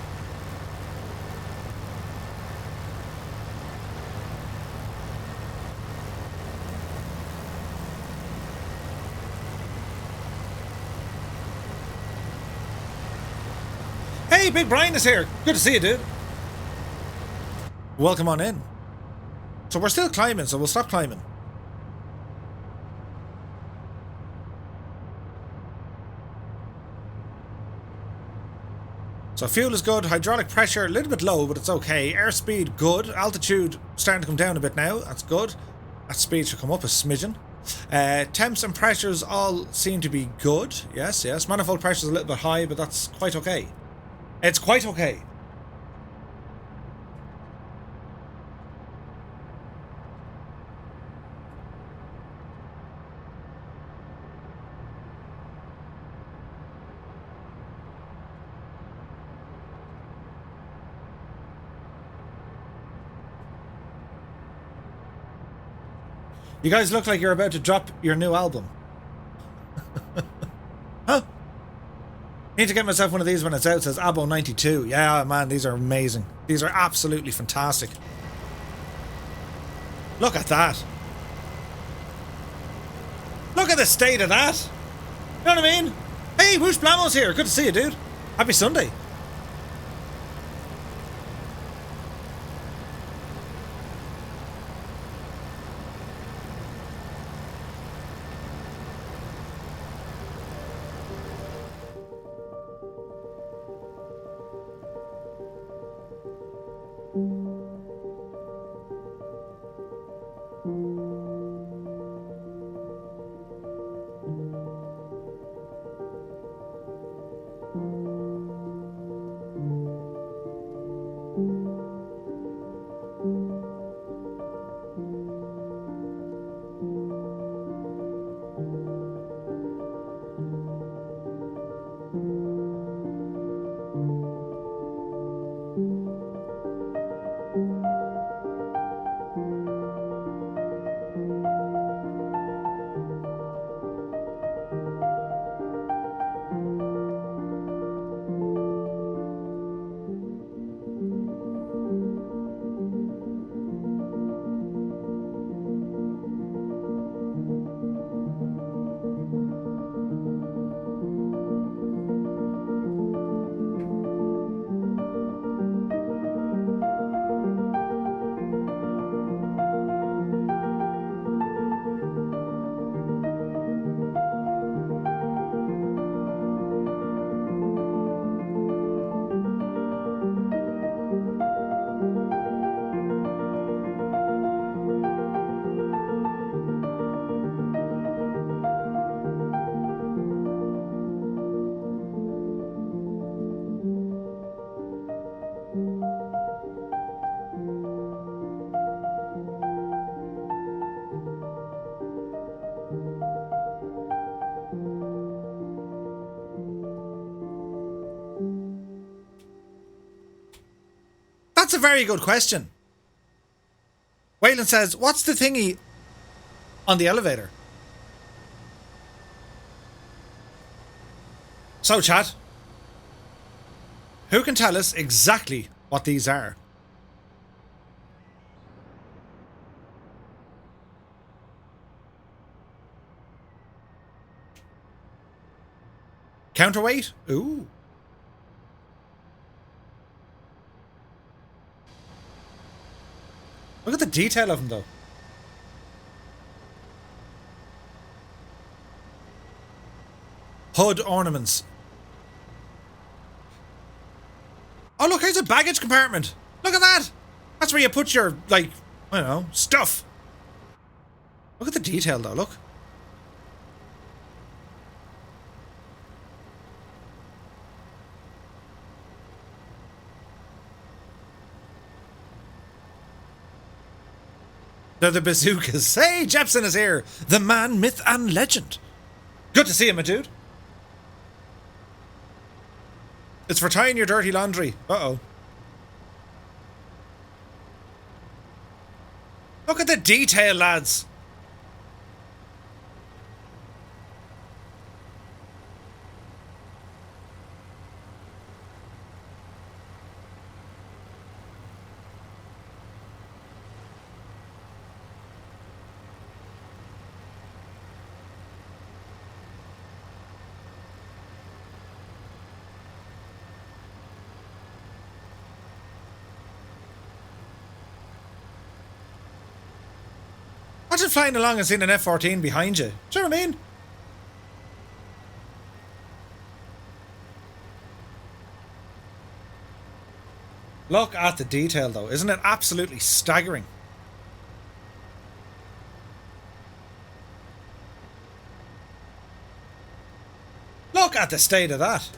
Hey, Big Brian is here. Good to see you, dude. Welcome on in. So we're still climbing, so we'll stop climbing. So fuel is good, hydraulic pressure a little bit low, but it's okay. Airspeed good, altitude starting to come down a bit now. That's good. That speed should come up a smidgen. Temps and pressures all seem to be good. Yes, yes. Manifold pressure is a little bit high, but that's quite okay. It's quite okay. You guys look like you're about to drop your new album. Huh? Need to get myself one of these when it's out. It says Abo 92. Yeah, man, these are amazing. These are absolutely fantastic. Look at that. Look at the state of that. You know what I mean? Hey, Whoosh Blamo's here. Good to see you, dude. Happy Sunday. That's a very good question. Waylon says, what's the thingy on the elevator? So, chat, who can tell us exactly what these are? Counterweight? Ooh. Look at the detail of them, though. Hood ornaments. Oh, look, here's a baggage compartment. Look at that. That's where you put your, like, I don't know, stuff. Look at the detail, though, look. They're the bazookas. Hey, Jepson is here. The man, myth, and legend. Good to see you, my dude. It's for tying your dirty laundry. Uh-oh. Look at the detail, lads. Imagine flying along and seeing an F-14 behind you. Do you know what I mean? Look at the detail, though. Isn't it absolutely staggering? Look at the state of that.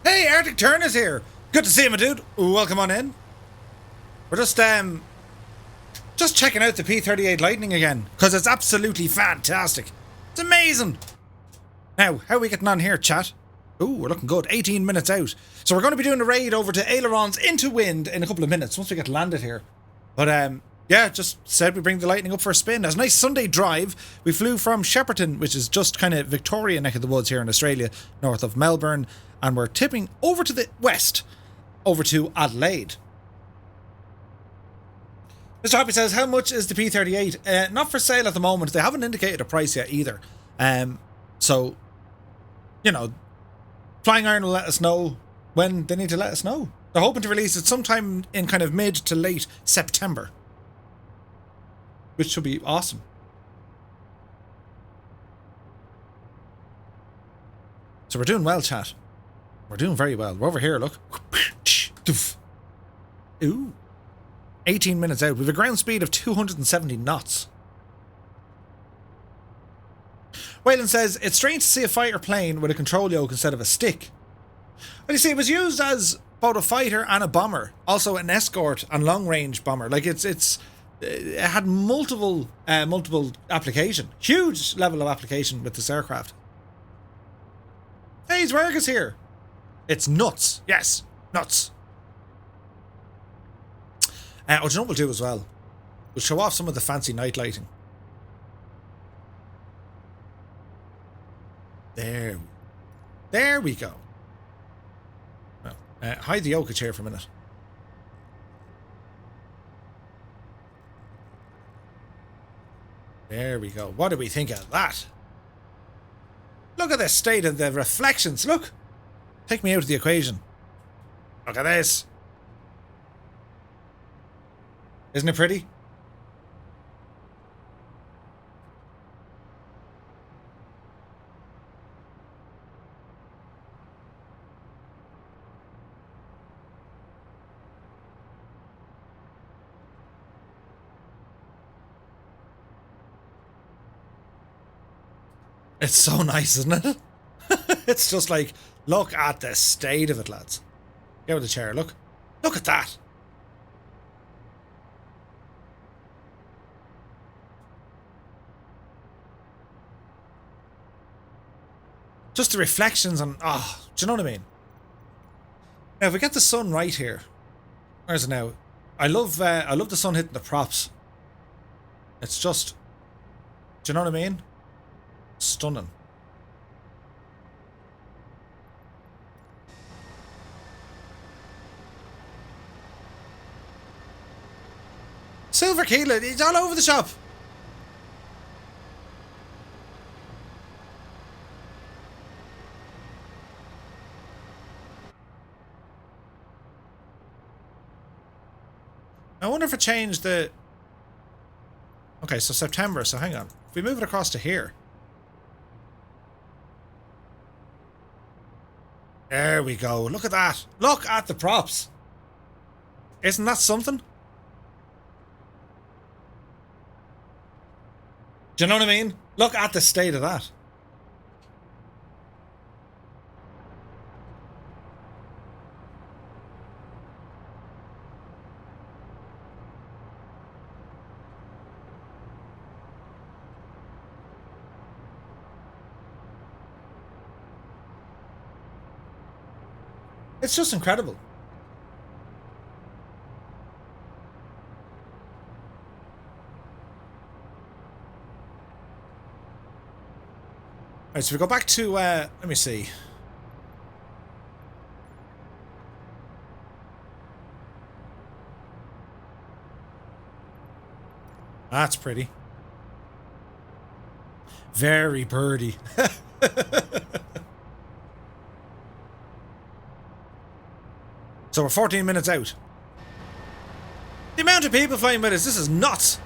Hey, Arctic Turner's here. Good to see you, my dude. Welcome on in. We're just checking out the P38 Lightning again, because it's absolutely fantastic. It's amazing. Now, how are we getting on here, chat? Ooh, we're looking good. 18 minutes out. So we're going to be doing a raid over to ailerons into wind in a couple of minutes, once we get landed here. But, yeah, just said we bring the Lightning up for a spin. It was a nice Sunday drive. We flew from Shepparton, which is just kind of Victoria neck of the woods here in Australia, north of Melbourne, and we're tipping over to the west, over to Adelaide. Mr. Hoppy says, how much is the P38? Not for sale at the moment. They haven't indicated a price yet either. So, you know, Flying Iron will let us know when they need to let us know. They're hoping to release it sometime in kind of mid to late September, which should be awesome. So we're doing well, chat. We're doing very well. We're over here, look. Ooh. 18 minutes out. We have a ground speed of 270 knots. Wayland says, it's strange to see a fighter plane with a control yoke instead of a stick. Well, you see, it was used as both a fighter and a bomber. Also an escort and long-range bomber. Like, it had multiple application. Huge level of application with this aircraft. Hey, Zwerg here. It's nuts. Yes, nuts. Do you know what we'll do as well? We'll show off some of the fancy night lighting. There we go. Well, hide the yoke chair for a minute. There we go. What do we think of that? Look at the state of the reflections. Look. Take me out of the equation. Look at this. Isn't it pretty? It's so nice, isn't it? It's just like, look at the state of it, lads. Get with the chair, look. Look at that. Just the reflections on, oh, do you know what I mean? Now, if we get the sun right here, where's it now? I love the sun hitting the props. It's just, do you know what I mean? Stunning. Silver Keelan, he's all over the shop. I wonder if it changed the... Okay, so September, so hang on. If we move it across to here. There we go. Look at that. Look at the props. Isn't that something? Do you know what I mean? Look at the state of that. It's just incredible. Alright, so we go back to, let me see. That's pretty. Very birdie. So we're 14 minutes out. The amount of people flying with us, this is nuts.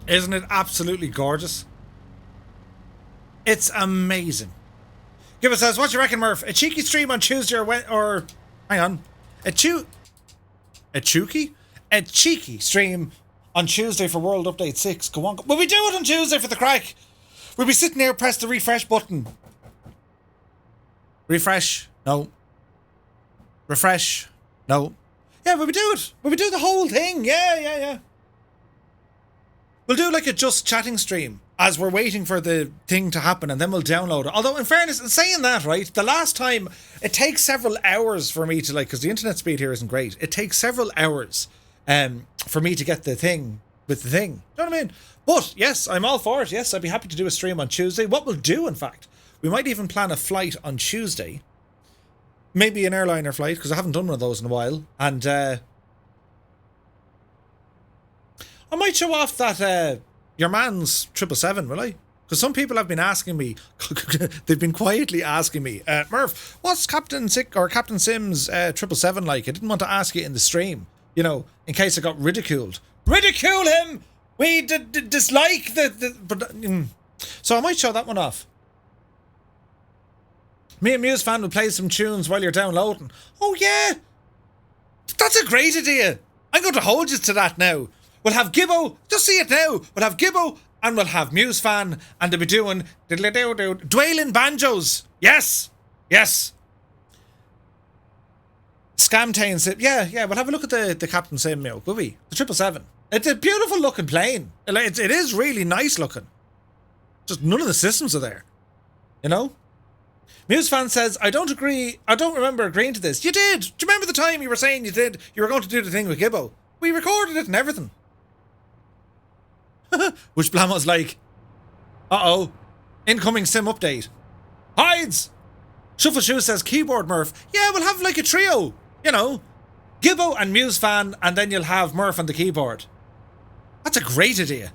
Isn't it absolutely gorgeous? It's amazing. Give us says, what you reckon, Murph? A cheeky stream on Tuesday or hang on. A cheeky stream on Tuesday for World Update 6. Go on. Will we do it on Tuesday for the crack? We'll be sitting here, press the refresh button. Refresh. No. Refresh. No. Yeah, will we do it? Will we do the whole thing? Yeah. We'll do like a just chatting stream as we're waiting for the thing to happen, and then we'll download it. Although, in fairness, in saying that, right, the last time, it takes several hours for me to, like, because the internet speed here isn't great. It takes several hours for me to get the thing with the thing. You know what I mean? But, yes, I'm all for it. Yes, I'd be happy to do a stream on Tuesday. What we'll do, in fact, we might even plan a flight on Tuesday. Maybe an airliner flight, because I haven't done one of those in a while. And I might show off that your man's 777, will I? Because some people have been asking me, they've been quietly asking me, Murph, what's Captain Sim's 777 like? I didn't want to ask you in the stream, you know, in case I got ridiculed. Ridicule him! We dislike So I might show that one off. Me and Muse Fan will play some tunes while you're downloading. Oh yeah! That's a great idea! I'm going to hold you to that now. We'll have Gibbo, just see it now. We'll have Gibbo and we'll have Muse Fan and they'll be doing Dwayling banjos. Yes. Scamtain, yeah, we'll have a look at the Captain Sim milk, will we? The 777. It's a beautiful looking plane. It is really nice looking. Just none of the systems are there. You know? Muse Fan says, I don't remember agreeing to this. You did. Do you remember the time you were saying you were going to do the thing with Gibbo? We recorded it and everything. Which Blamo's like, uh-oh, incoming sim update. Hides! Shuffle Shoe says, keyboard Murph. Yeah, we'll have like a trio, you know. Gibbo and Muse Fan, and then you'll have Murph on the keyboard. That's a great idea.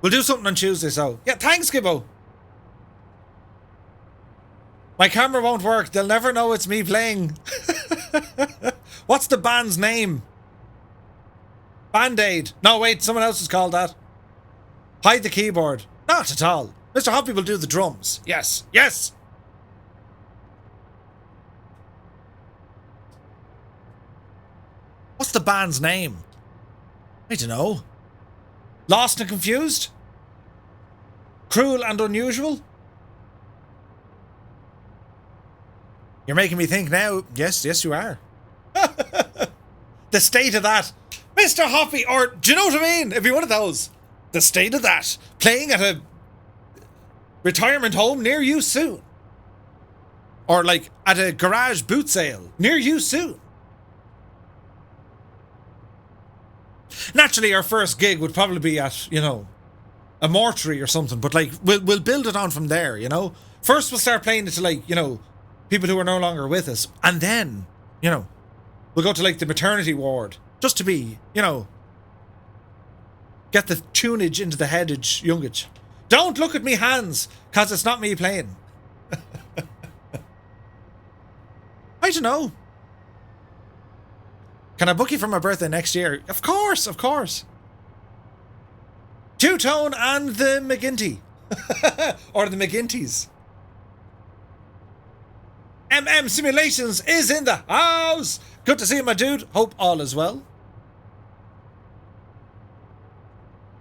We'll do something on Tuesday, so. Yeah, thanks, Gibbo. My camera won't work. They'll never know it's me playing. What's the band's name? Band-Aid. No, wait, someone else has called that. Hide the keyboard. Not at all. Mr. Hoppy will do the drums. Yes. What's the band's name? I don't know. Lost and Confused? Cruel and Unusual? You're making me think now. Yes, you are. The state of that. Mr. Hoppy, or do you know what I mean? It'd be one of those. The state of that. Playing at a retirement home near you soon. Or like at a garage boot sale near you soon. Naturally, our first gig would probably be at, you know, a mortuary or something. But like, we'll build it on from there, you know. First we'll start playing it to like, you know, people who are no longer with us. And then, you know, we'll go to like the maternity ward. Just to be, you know, get the tunage into the headage, youngage. Don't look at me hands, because it's not me playing. I don't know. Can I book you for my birthday next year? Of course. Two-Tone and the McGinty. Or the McGinties. Simulations is in the house. Good to see you, my dude. Hope all is well.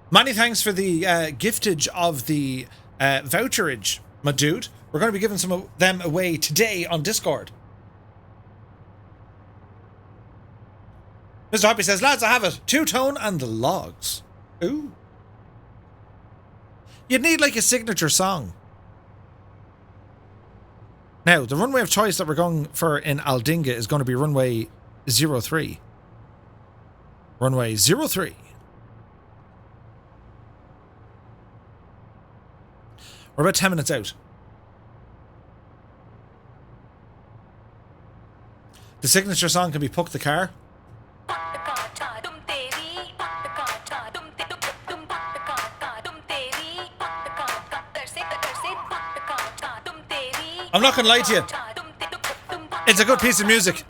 Many thanks for the giftage of the voucherage, my dude. We're going to be giving some of them away today on Discord. Mr. Hoppy says, lads, I have it. Two-Tone and the Logs. Ooh. You'd need like a signature song. Now, the runway of choice that we're going for in Aldinga is going to be runway 03. Runway 03. We're about 10 minutes out. The signature song can be Puck the Car. I'm not gonna lie to you. It's a good piece of music.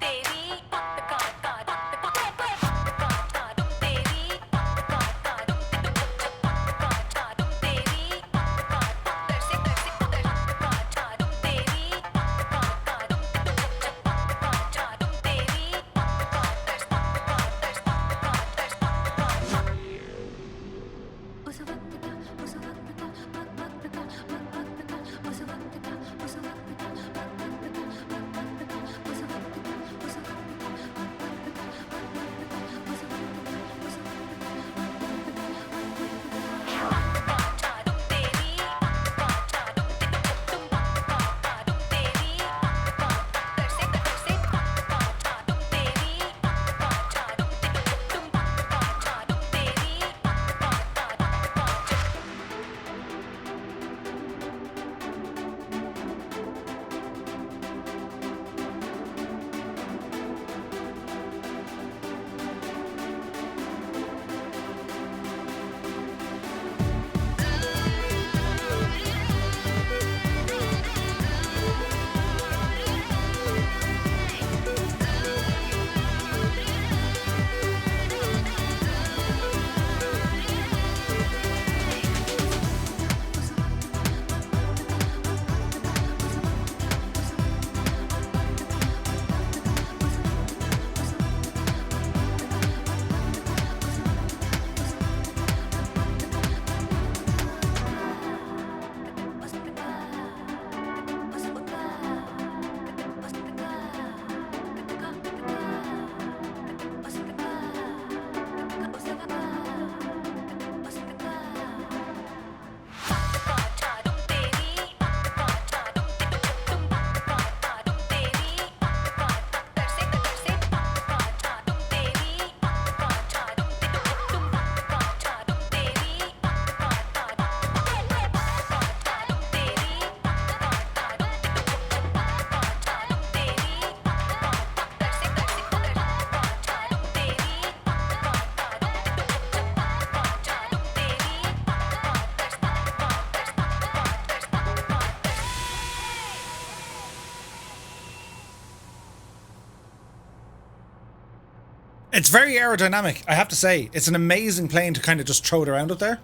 It's very aerodynamic, I have to say. It's an amazing plane to kind of just throw it around up there.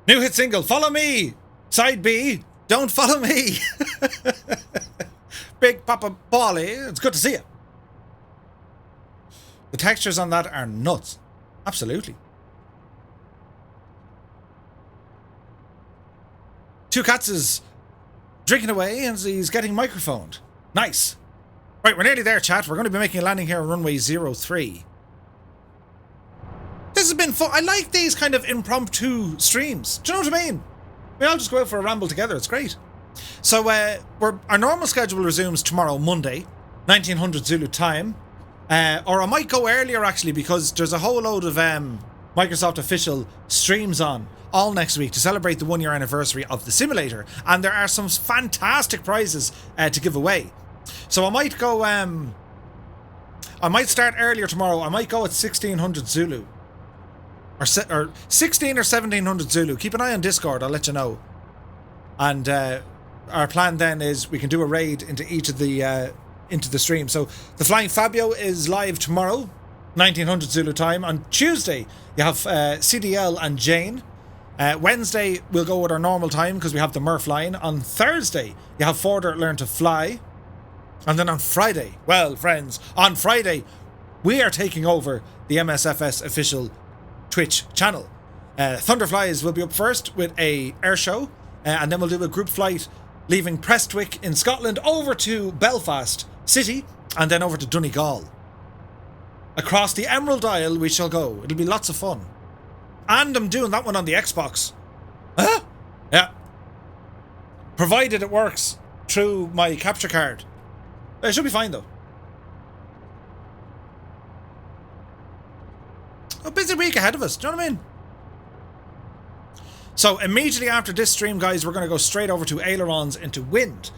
New hit single, follow me! Side B, don't follow me! Big Papa Bally, it's good to see you. The textures on that are nuts. Absolutely. Two Cats is drinking away and he's getting microphoned. Nice. Right, we're nearly there, chat. We're going to be making a landing here on runway 03. This has been fun. I like these kind of impromptu streams. Do you know what I mean? We all just go out for a ramble together. It's great. So our normal schedule resumes tomorrow, Monday, 1900 Zulu time. Or I might go earlier, actually, because there's a whole load of Microsoft official streams on all next week to celebrate the 1-year anniversary of the simulator. And there are some fantastic prizes to give away. So I might go, I might start earlier tomorrow. I might go at 1600 Zulu. Or 16 or 1700 Zulu. Keep an eye on Discord, I'll let you know. And our plan then is we can do a raid into each of the streams. So the Flying Fabio is live tomorrow, 1900 Zulu time. On Tuesday, you have CDL and Jane. Wednesday, we'll go with our normal time because we have the Murph line. On Thursday, you have Forder Learn to Fly. And then on Friday, well, friends, on Friday, we are taking over the MSFS official Twitch channel. Thunderflies will be up first with a air show, and then we'll do a group flight leaving Prestwick in Scotland over to Belfast City and then over to Donegal. Across the Emerald Isle we shall go. It'll be lots of fun. And I'm doing that one on the Xbox. Huh? Yeah. Provided it works through my capture card. It should be fine though. A busy week ahead of us, do you know what I mean? So immediately after this stream, guys, we're going to go straight over to ailerons into wind.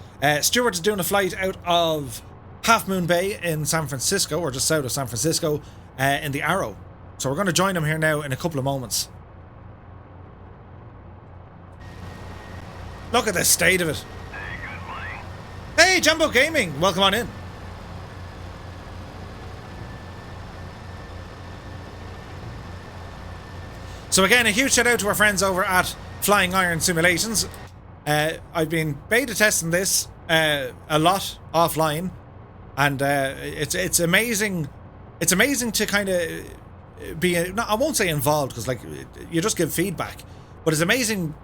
Stuart is doing a flight out of Half Moon Bay in San Francisco, or just south of San Francisco, in the Arrow. So we're going to join him here now in a couple of moments. Look at the state of it. Hey, good morning. Hey, Jumbo Gaming, welcome on in. So again, a huge shout out to our friends over at Flying Iron Simulations. I've been beta testing this a lot offline, and it's amazing. It's amazing to kind of be. I won't say involved because like you just give feedback, but it's amazing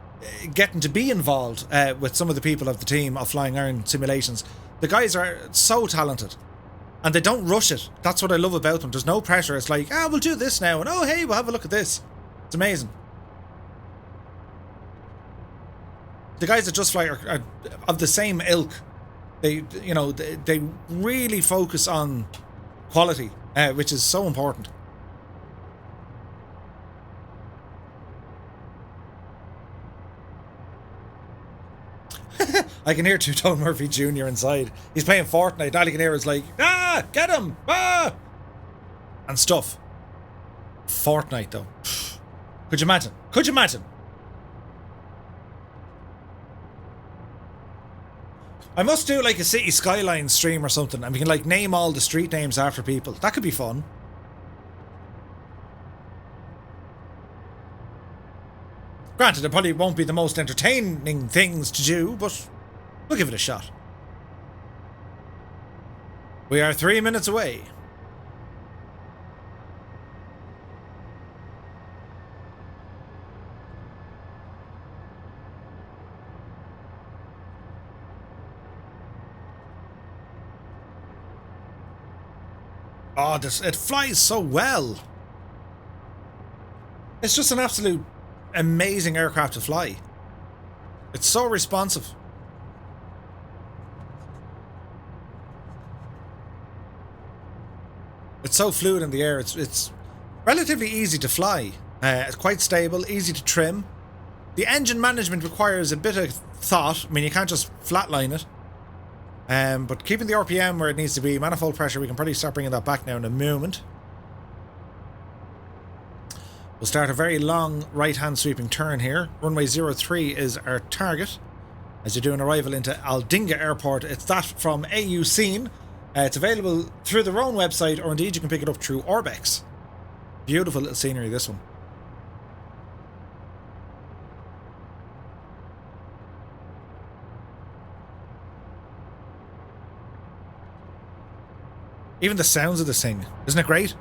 getting to be involved with some of the people of the team of Flying Iron Simulations. The guys are so talented, and they don't rush it. That's what I love about them. There's no pressure. It's like, we'll do this now, and oh hey, we'll have a look at this. It's amazing. The guys that Just Fly are of the same ilk. They really focus on quality, which is so important. I can hear Two-Tone Murphy Jr. inside. He's playing Fortnite. All I can hear is like, get him! And stuff. Fortnite, though. Could you imagine? Could you imagine? I must do like a City Skyline stream or something, and we can like name all the street names after people. That could be fun. Granted, it probably won't be the most entertaining things to do, but we'll give it a shot. We are 3 minutes away. Oh, it flies so well. It's just an absolute amazing aircraft to fly. It's so responsive. It's so fluid in the air. It's relatively easy to fly. It's quite stable, easy to trim. The engine management requires a bit of thought. I mean, you can't just flatline it. But keeping the RPM where it needs to be, manifold pressure, we can probably start bringing that back now in a moment. We'll start a very long right-hand sweeping turn here. Runway 03 is our target. As you do an arrival into Aldinga Airport, it's that from AU Scene. It's available through their own website, or indeed you can pick it up through Orbex. Beautiful little scenery, this one. Even the sounds of this thing, isn't it great?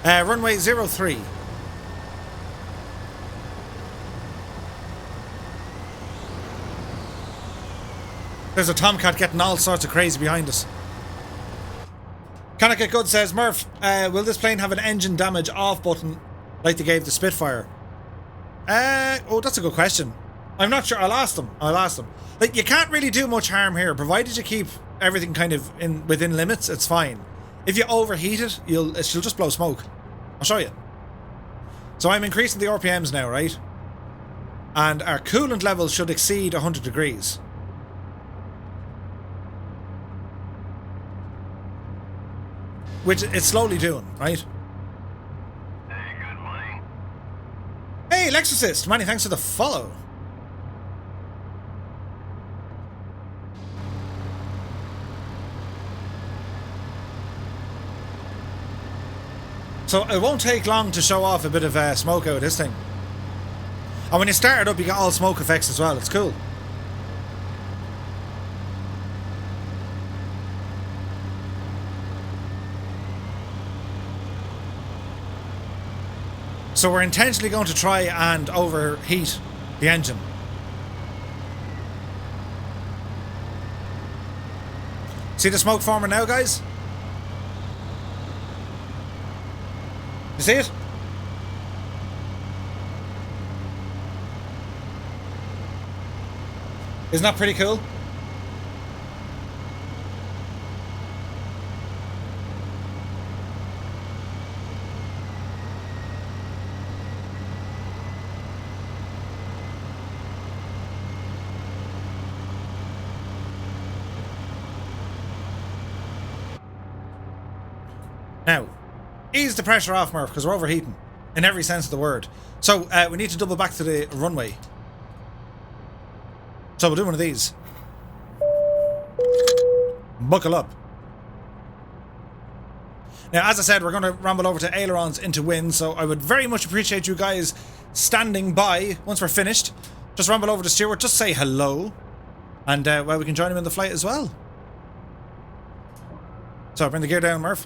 Runway 03. There's a Tomcat getting all sorts of crazy behind us. Can it get good, says Murph. Will this plane have an engine damage off button like they gave the Spitfire? Oh, that's a good question. I'm not sure. I'll ask them. Like, you can't really do much harm here, provided you keep everything kind of within limits. It's fine. If you overheat it, she'll just blow smoke. I'll show you. So I'm increasing the RPMs now, right? And our coolant levels should exceed 100 degrees. Which it's slowly doing, right? Hey, good morning. Hey, Lexusist! Many thanks for the follow. So it won't take long to show off a bit of smoke out of this thing. And when you start it up, you get all smoke effects as well. It's cool. So we're intentionally going to try and overheat the engine. See the smoke forming now, guys? You see it? Isn't that pretty cool? Now, ease the pressure off, Murph, because we're overheating in every sense of the word. So we need to double back to the runway. So we'll do one of these. Buckle up. Now, as I said, we're going to ramble over to ailerons into wind, so I would very much appreciate you guys standing by once we're finished. Just ramble over to Stuart, just say hello, and well, we can join him in the flight as well. So bring the gear down, Murph.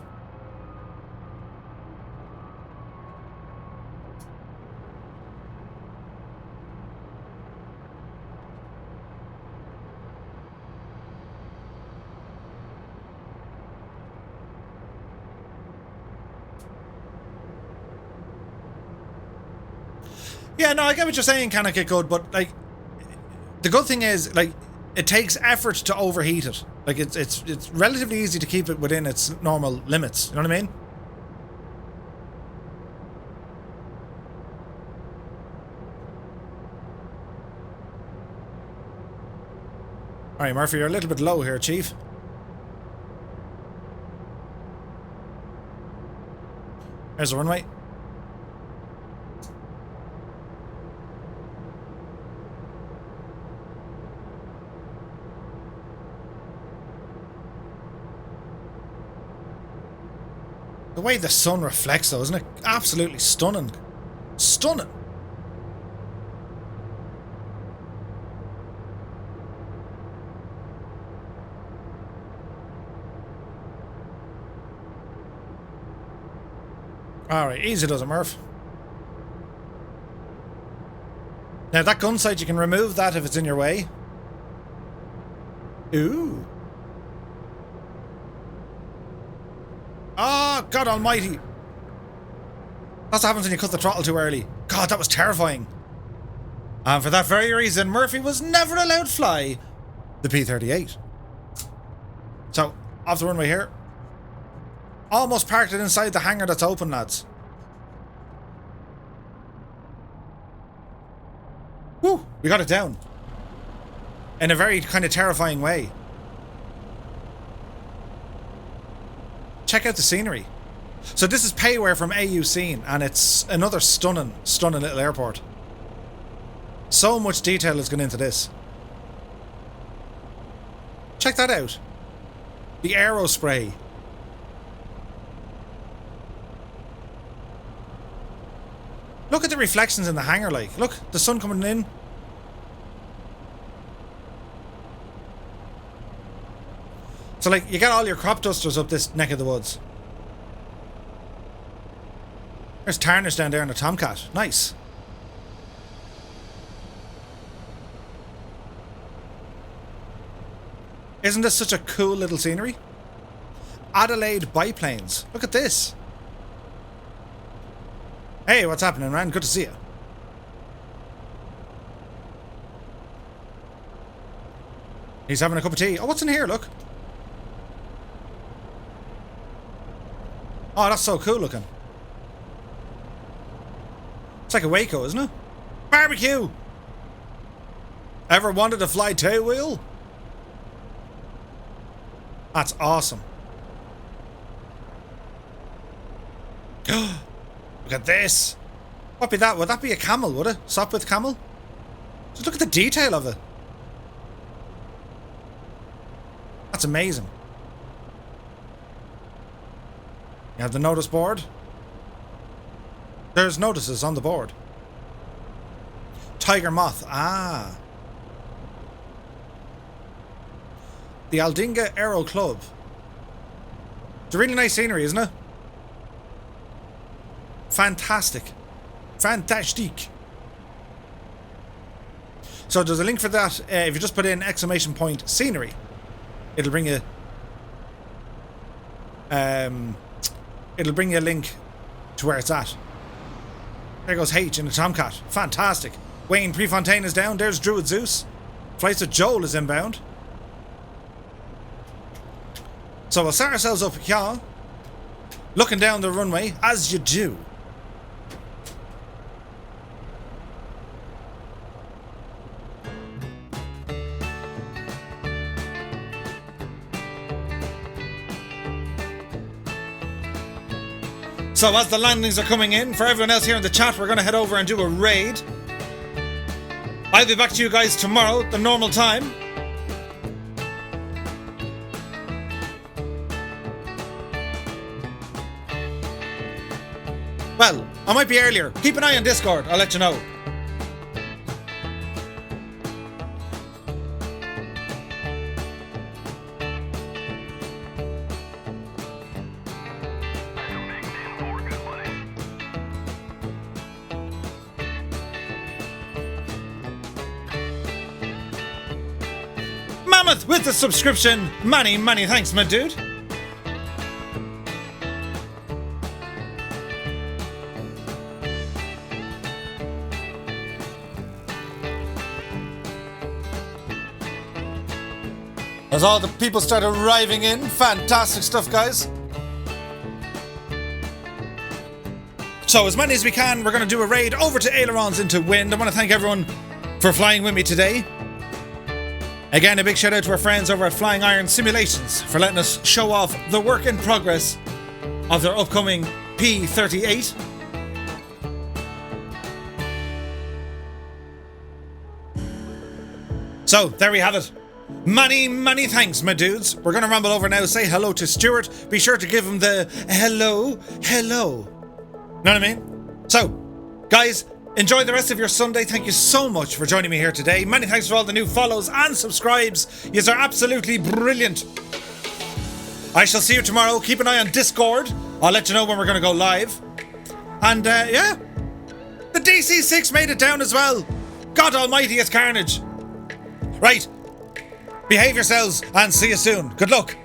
Yeah, no, I get what you're saying, can it get good, but like, the good thing is, like, it takes effort to overheat it. Like, it's relatively easy to keep it within its normal limits. You know what I mean? Alright, Murphy, you're a little bit low here, Chief. There's the runway. The way the sun reflects, though, isn't it absolutely stunning? Stunning! Alright, easy does it, Murph. Now, that gun sight, you can remove that if it's in your way. Ooh. Oh, God almighty. That's what happens when you cut the throttle too early. God, that was terrifying. And for that very reason, Murphy was never allowed to fly the P38. So, off the runway here. Almost parked it inside the hangar that's open, lads. Woo, we got it down. in a very kind of terrifying way. Check out the scenery. So this is payware from AU Scene, and it's another stunning little airport. So much detail has gone into this. Check that out. The aero spray. Look at the reflections in the hangar, like. Look, the sun coming in. So, like, you get all your crop dusters up this neck of the woods. There's Tarnish down there in a Tomcat. Nice. Isn't this such a cool little scenery? Adelaide biplanes. Look at this. Hey, what's happening, man? Good to see you. He's having a cup of tea. Oh, what's in here? Look. Oh, that's so cool looking. It's like a Waco, isn't it? Barbecue! Ever wanted to fly tailwheel? That's awesome. Look at this. What be that? Would that be a camel, would it? Sopwith camel? Just look at the detail of it. That's amazing. You have the notice board. There's notices on the board. Tiger Moth. Ah. The Aldinga Aero Club. It's a really nice scenery, isn't it? Fantastic. Fantastic. So there's a link for that. If you just put in ! scenery, it'll bring you a link to where it's at. There goes H in the Tomcat. Fantastic. Wayne Prefontaine is down. There's Druid Zeus. Flights with Joel is inbound. So we'll set ourselves up here, looking down the runway, as you do. So as the landings are coming in, for everyone else here in the chat, we're going to head over and do a raid. I'll be back to you guys tomorrow, the normal time. Well, I might be earlier. Keep an eye on Discord, I'll let you know. Mammoth with the subscription. Many thanks, my dude. As all the people start arriving in, fantastic stuff, guys. So as many as we can, we're going to do a raid over to ailerons into wind. I want to thank everyone for flying with me today. Again, a big shout out to our friends over at Flying Iron Simulations for letting us show off the work in progress of their upcoming P38. So, there we have it. Many thanks, my dudes. We're going to rumble over now, say hello to Stuart. Be sure to give him the hello. Know what I mean? So, guys, enjoy the rest of your Sunday. Thank you so much for joining me here today. Many thanks for all the new follows and subscribes. Yous are absolutely brilliant. I shall see you tomorrow. Keep an eye on Discord. I'll let you know when we're going to go live. And, yeah. The DC-6 made it down as well. God almighty, it's carnage. Right. Behave yourselves and see you soon. Good luck.